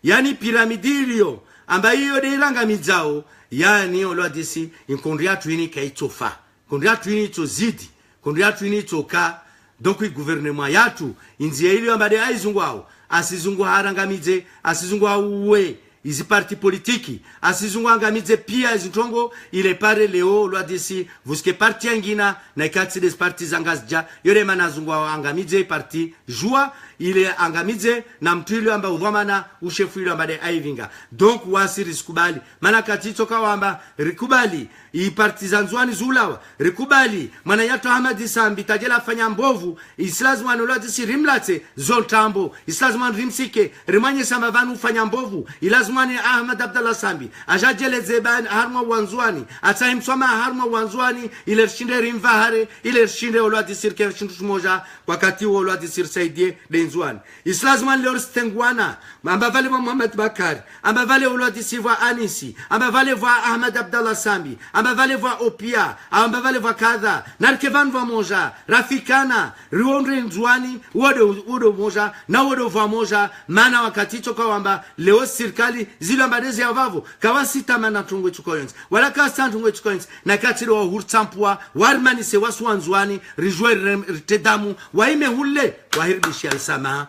yani piramidi ilio amba hiyo de iranga midzao yani olwadisi inkondria twini kaitofa kondria twini to zidi kondria twini toka. Donc gouvernement yatu inzie ilio amba de aizungwao asizungu haranga midze asizungwa uwe izi parti politiki asizungu angamize pia izitongo ile pare leo lwa disi vuske parti angina na ikatsi des parti zangazja yore manazungu angamize parti jua ile angamize na mtu ile amba udhamana ushefu ile amba de aivinga. Donc wasi riskubali mana katito kawamba rikubali i partizanzwani zulawa rikubali mana yato Ahmad Sambi tajela fanya mbovu islazima lwa disi rimlate zontambo islazima rimsike rimanye sama vanu fanya mbovu ilazimani Ahmad Abdallah Sambi ajajele zeban harma wanzwani ataimsoma harma wanzwani ile shinde rimvahare ile shinde lwa disi ke shintu moja wakati lwa disi saidie denzwani islazimani lor stengwana amba vale Muhammad Bakari amba vale lwa disi va Anisi amba vale va Ahmad Abdallah Sambi amba vale va Opia amba vale va kadha narkevan va moja rafikana riondre nzwani wodo moja na wodo va moja mana wakati toka wamba leo serikali zilo mbadezi ya vavo kawasita mana tungwe tukoyons wala kasa tungwe tukoyons na katiro wa hurtampua warmani se wasu wanzwani rijwe ritedamu waime hule wahirdishi alisama.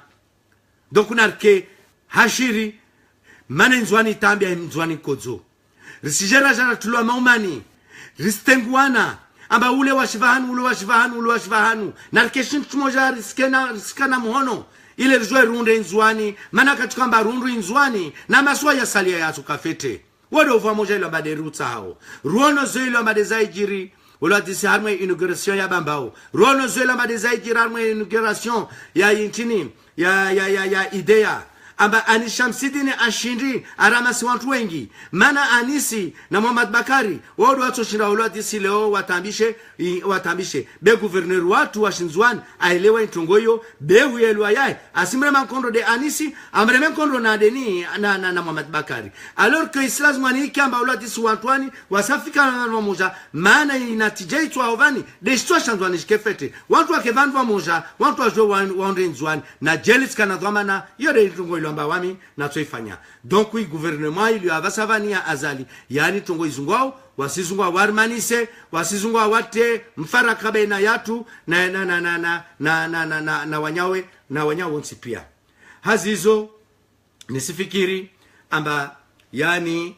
Donc unarke hashiri mana nzwani tambia nzwani kodzo risijera jana tulwa maumani ristenguana amba ule washivahanu narkeshin tumoja riskana muhono ile rizwe runde nzwani mana katika mba rundu nzwani na maswa ya salia ya tukafete wado ufa moja ilo mbade ruta hao ruono zo ilo mbade zaijiri wala disi harmwe inauguration ya bambao ruono zo ilo mbade zaijiri harmwe inauguration ya intini ya idea amba Anishamsidini ashindi aramasi watu wengi mana Anisi na Muhammad Bakari wado watu shinda wala disi leo watambishe be gouverneur watu wa Shinzwan aelewa intongoyo be huyelwa yai asimrema kondo de Anisi amrema kondo na deni na Muhammad Bakari alors que islamani kamba wala disi watuani wasafika na moja maana inatija itwa ovani de shtua Shinzwan shikefete watu wakevanwa moja watu wajo waonde Nzwani na jelis kana dhamana yode intongoyo amba wami na toifanya. Donc oui gouvernement il y a vasavania azali yani tongo izungwao wasizungwa warmanise wasizungwa wate mfaraka baina yatu na wanyawe nsipia hazizo nisifikiri amba yani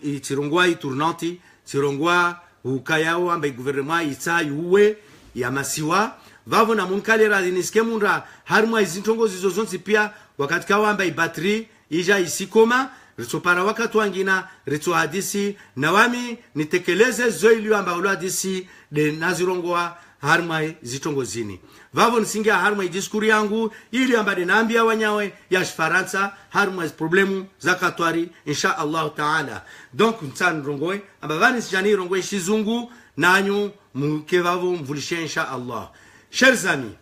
itirungwa iturnanti tirungwa ukayao amba gouvernement itayuwe ya masiwa vavo na munkalera niske munda harma izintongo zizo zonsi pia wakati kawamba ibatri ija isikoma ritopara wakati wangina rito hadisi na wami nitekeleze zo iliyo amba ulo hadisi de nazirongoa harma zitongo zini vavo nisingia harma idiskuri yangu ili amba de naambia wanyawe ya Faransa harma problemu zakatwari insha Allah taala. Donc ntsan rongoe amba vani sijani rongoe shizungu nanyu mukevavo mvulishe insha Allah. Chers amis,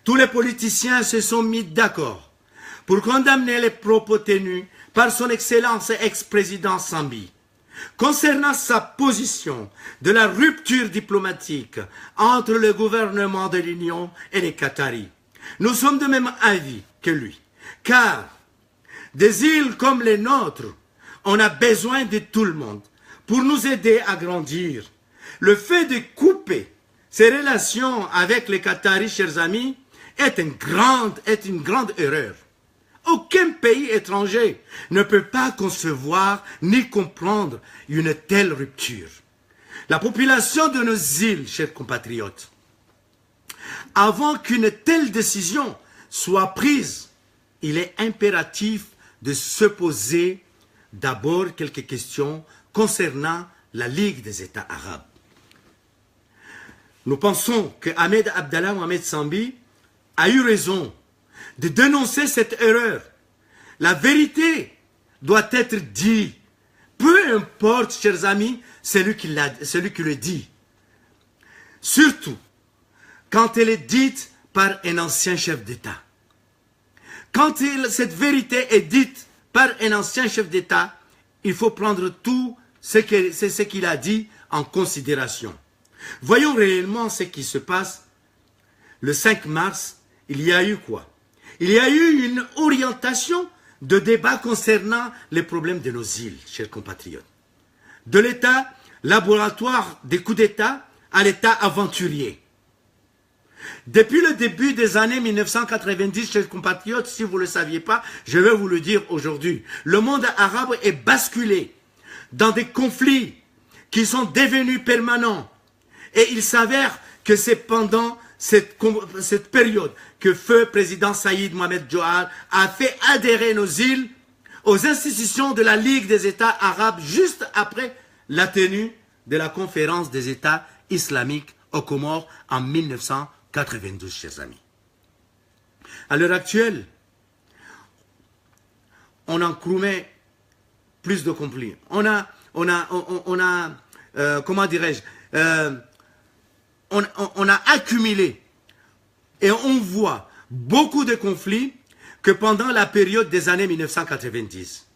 tous les politiciens se sont mis d'accord pour condamner les propos tenus par son excellence ex-président Sambi concernant sa position de la rupture diplomatique entre le gouvernement de l'Union et les Qataris. Nous sommes de même avis que lui, car des îles comme les nôtres, on a besoin de tout le monde pour nous aider à grandir. Le fait de couper ces relations avec les Qataris, chers amis, est une grande erreur. Aucun pays étranger ne peut pas concevoir ni comprendre une telle rupture. La population de nos îles, chers compatriotes, avant qu'une telle décision soit prise, il est impératif de se poser d'abord quelques questions concernant la Ligue des États arabes. Nous pensons que Ahmed Abdallah Mohamed Sambi a eu raison de dénoncer cette erreur. La vérité doit être dite. Peu importe, chers amis, celui qui le dit. Surtout quand elle est dite par un ancien chef d'État. Quand cette vérité est dite par un ancien chef d'État, il faut prendre tout ce qu'il a dit en considération. Voyons réellement ce qui se passe. Le 5 mars, il y a eu quoi? Il y a eu une orientation de débat concernant les problèmes de nos îles, chers compatriotes. De l'État laboratoire des coups d'État à l'État aventurier. Depuis le début des années 1990, chers compatriotes, si vous ne le saviez pas, je vais vous le dire aujourd'hui. Le monde arabe est basculé dans des conflits qui sont devenus permanents. Et il s'avère que c'est pendant cette période que feu président Saïd Mohamed Johar a fait adhérer nos îles aux institutions de la Ligue des États arabes juste après la tenue de la conférence des États islamiques aux Comores en 1992, chers amis. À l'heure actuelle, on en commet plus de conflits. Comment dirais-je, on a accumulé et on voit beaucoup de conflits que pendant la période des années 1990.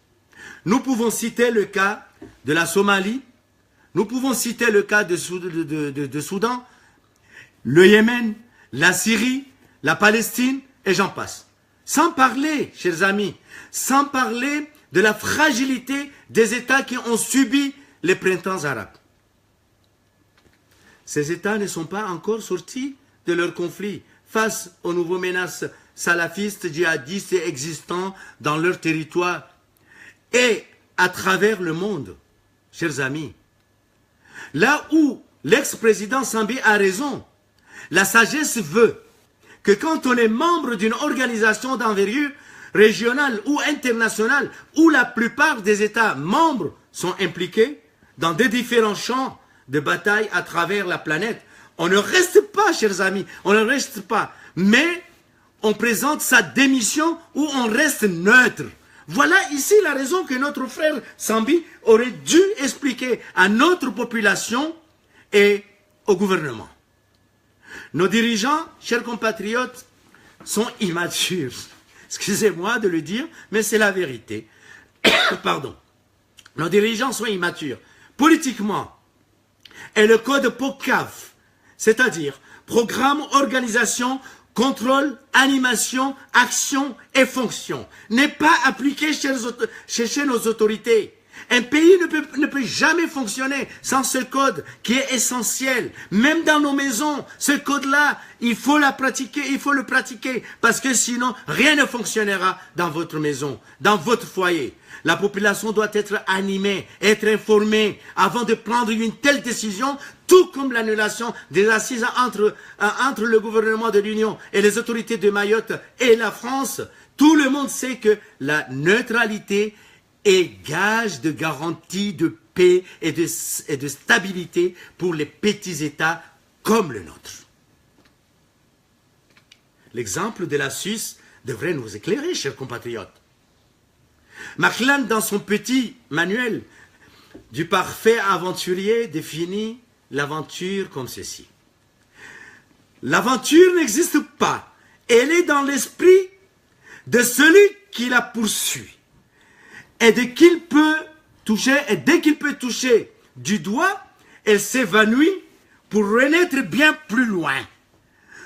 Nous pouvons citer le cas de la Somalie, nous pouvons citer le cas de Soudan, le Yémen, la Syrie, la Palestine, et j'en passe. Sans parler, chers amis, sans parler de la fragilité des États qui ont subi les printemps arabes. Ces États ne sont pas encore sortis de leur conflit face aux nouvelles menaces salafistes, djihadistes et existants dans leur territoire et à travers le monde, chers amis. Là où l'ex-président Sambi a raison, la sagesse veut que quand on est membre d'une organisation d'envergure régionale ou internationale, où la plupart des États membres sont impliqués dans des différents champs de bataille à travers la planète, on ne reste pas, chers amis, on ne reste pas, mais on présente sa démission ou on reste neutre. Voilà ici la raison que notre frère Sambi aurait dû expliquer à notre population et au gouvernement. Nos dirigeants, chers compatriotes, sont immatures. Excusez-moi de le dire, mais c'est la vérité. Pardon. Nos dirigeants sont immatures. Politiquement, et le code POCAF, c'est-à-dire Programme, Organisation, Contrôle, Animation, Action et Fonction, n'est pas appliqué chez nos autorités. Un pays ne peut jamais fonctionner sans ce code qui est essentiel. Même dans nos maisons, ce code-là, il faut le pratiquer, parce que sinon, rien ne fonctionnera dans votre maison, dans votre foyer. La population doit être animée, être informée avant de prendre une telle décision, tout comme l'annulation des assises entre le gouvernement de l'Union et les autorités de Mayotte et la France. Tout le monde sait que la neutralité est gage de garantie de paix et de stabilité pour les petits États comme le nôtre. L'exemple de la Suisse devrait nous éclairer, chers compatriotes. Maclan, dans son petit manuel du parfait aventurier, définit l'aventure comme ceci. L'aventure n'existe pas. Elle est dans l'esprit de celui qui la poursuit. Et dès qu'il peut toucher du doigt, elle s'évanouit pour renaître bien plus loin,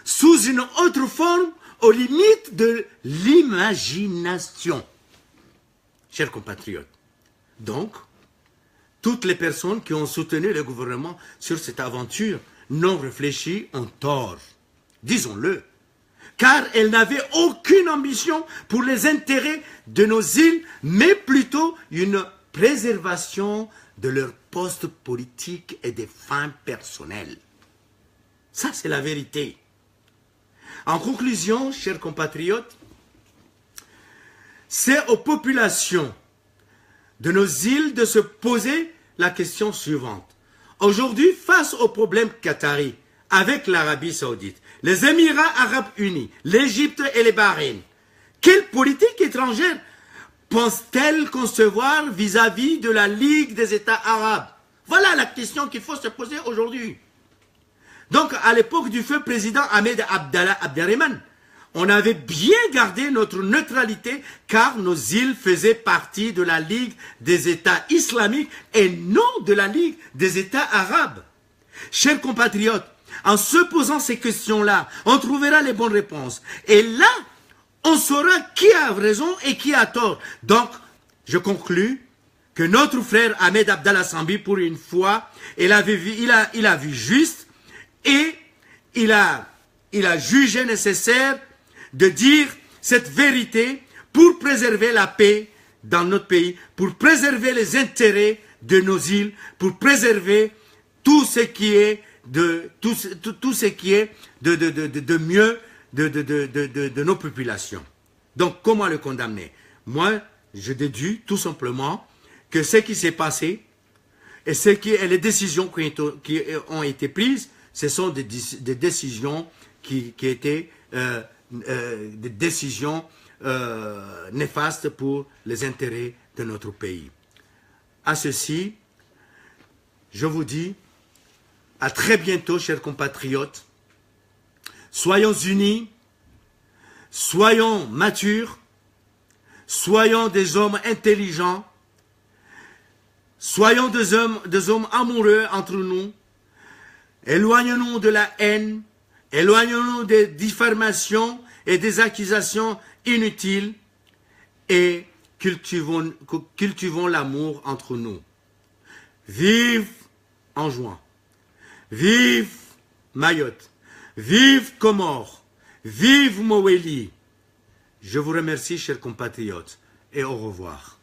sous une autre forme aux limites de l'imagination. Chers compatriotes, donc, toutes les personnes qui ont soutenu le gouvernement sur cette aventure non réfléchie ont tort. Disons-le. Car elles n'avaient aucune ambition pour les intérêts de nos îles, mais plutôt une préservation de leurs postes politiques et des fins personnelles. Ça, c'est la vérité. En conclusion, chers compatriotes, c'est aux populations de nos îles de se poser la question suivante. Aujourd'hui, face au problème qatari, avec l'Arabie Saoudite, les Émirats Arabes Unis, l'Égypte et les Bahreïn, quelle politique étrangère pense-t-elle concevoir vis-à-vis de la Ligue des États arabes? Voilà la question qu'il faut se poser aujourd'hui. Donc, à l'époque du feu président Ahmed Abdallah Abderrahmane, on avait bien gardé notre neutralité car nos îles faisaient partie de la Ligue des États islamiques et non de la Ligue des États arabes. Chers compatriotes, en se posant ces questions-là, on trouvera les bonnes réponses. Et là, on saura qui a raison et qui a tort. Donc, je conclus que notre frère Ahmed Abdallah Sambi, pour une fois, il a vu juste et il a jugé nécessaire de dire cette vérité pour préserver la paix dans notre pays, pour préserver les intérêts de nos îles, pour préserver tout ce qui est de mieux de nos populations. Donc, comment le condamner? Moi, je déduis tout simplement que ce qui s'est passé et les décisions qui ont été prises, ce sont des décisions qui étaient des décisions néfastes pour les intérêts de notre pays. À ceci, je vous dis à très bientôt, chers compatriotes. Soyons unis, soyons matures, soyons des hommes intelligents, soyons des hommes amoureux entre nous, éloignons-nous de la haine, éloignons-nous des diffamations et des accusations inutiles et cultivons l'amour entre nous. Vive Anjouan, vive Mayotte, vive Comores, vive Mowéli. Je vous remercie, chers compatriotes, et au revoir.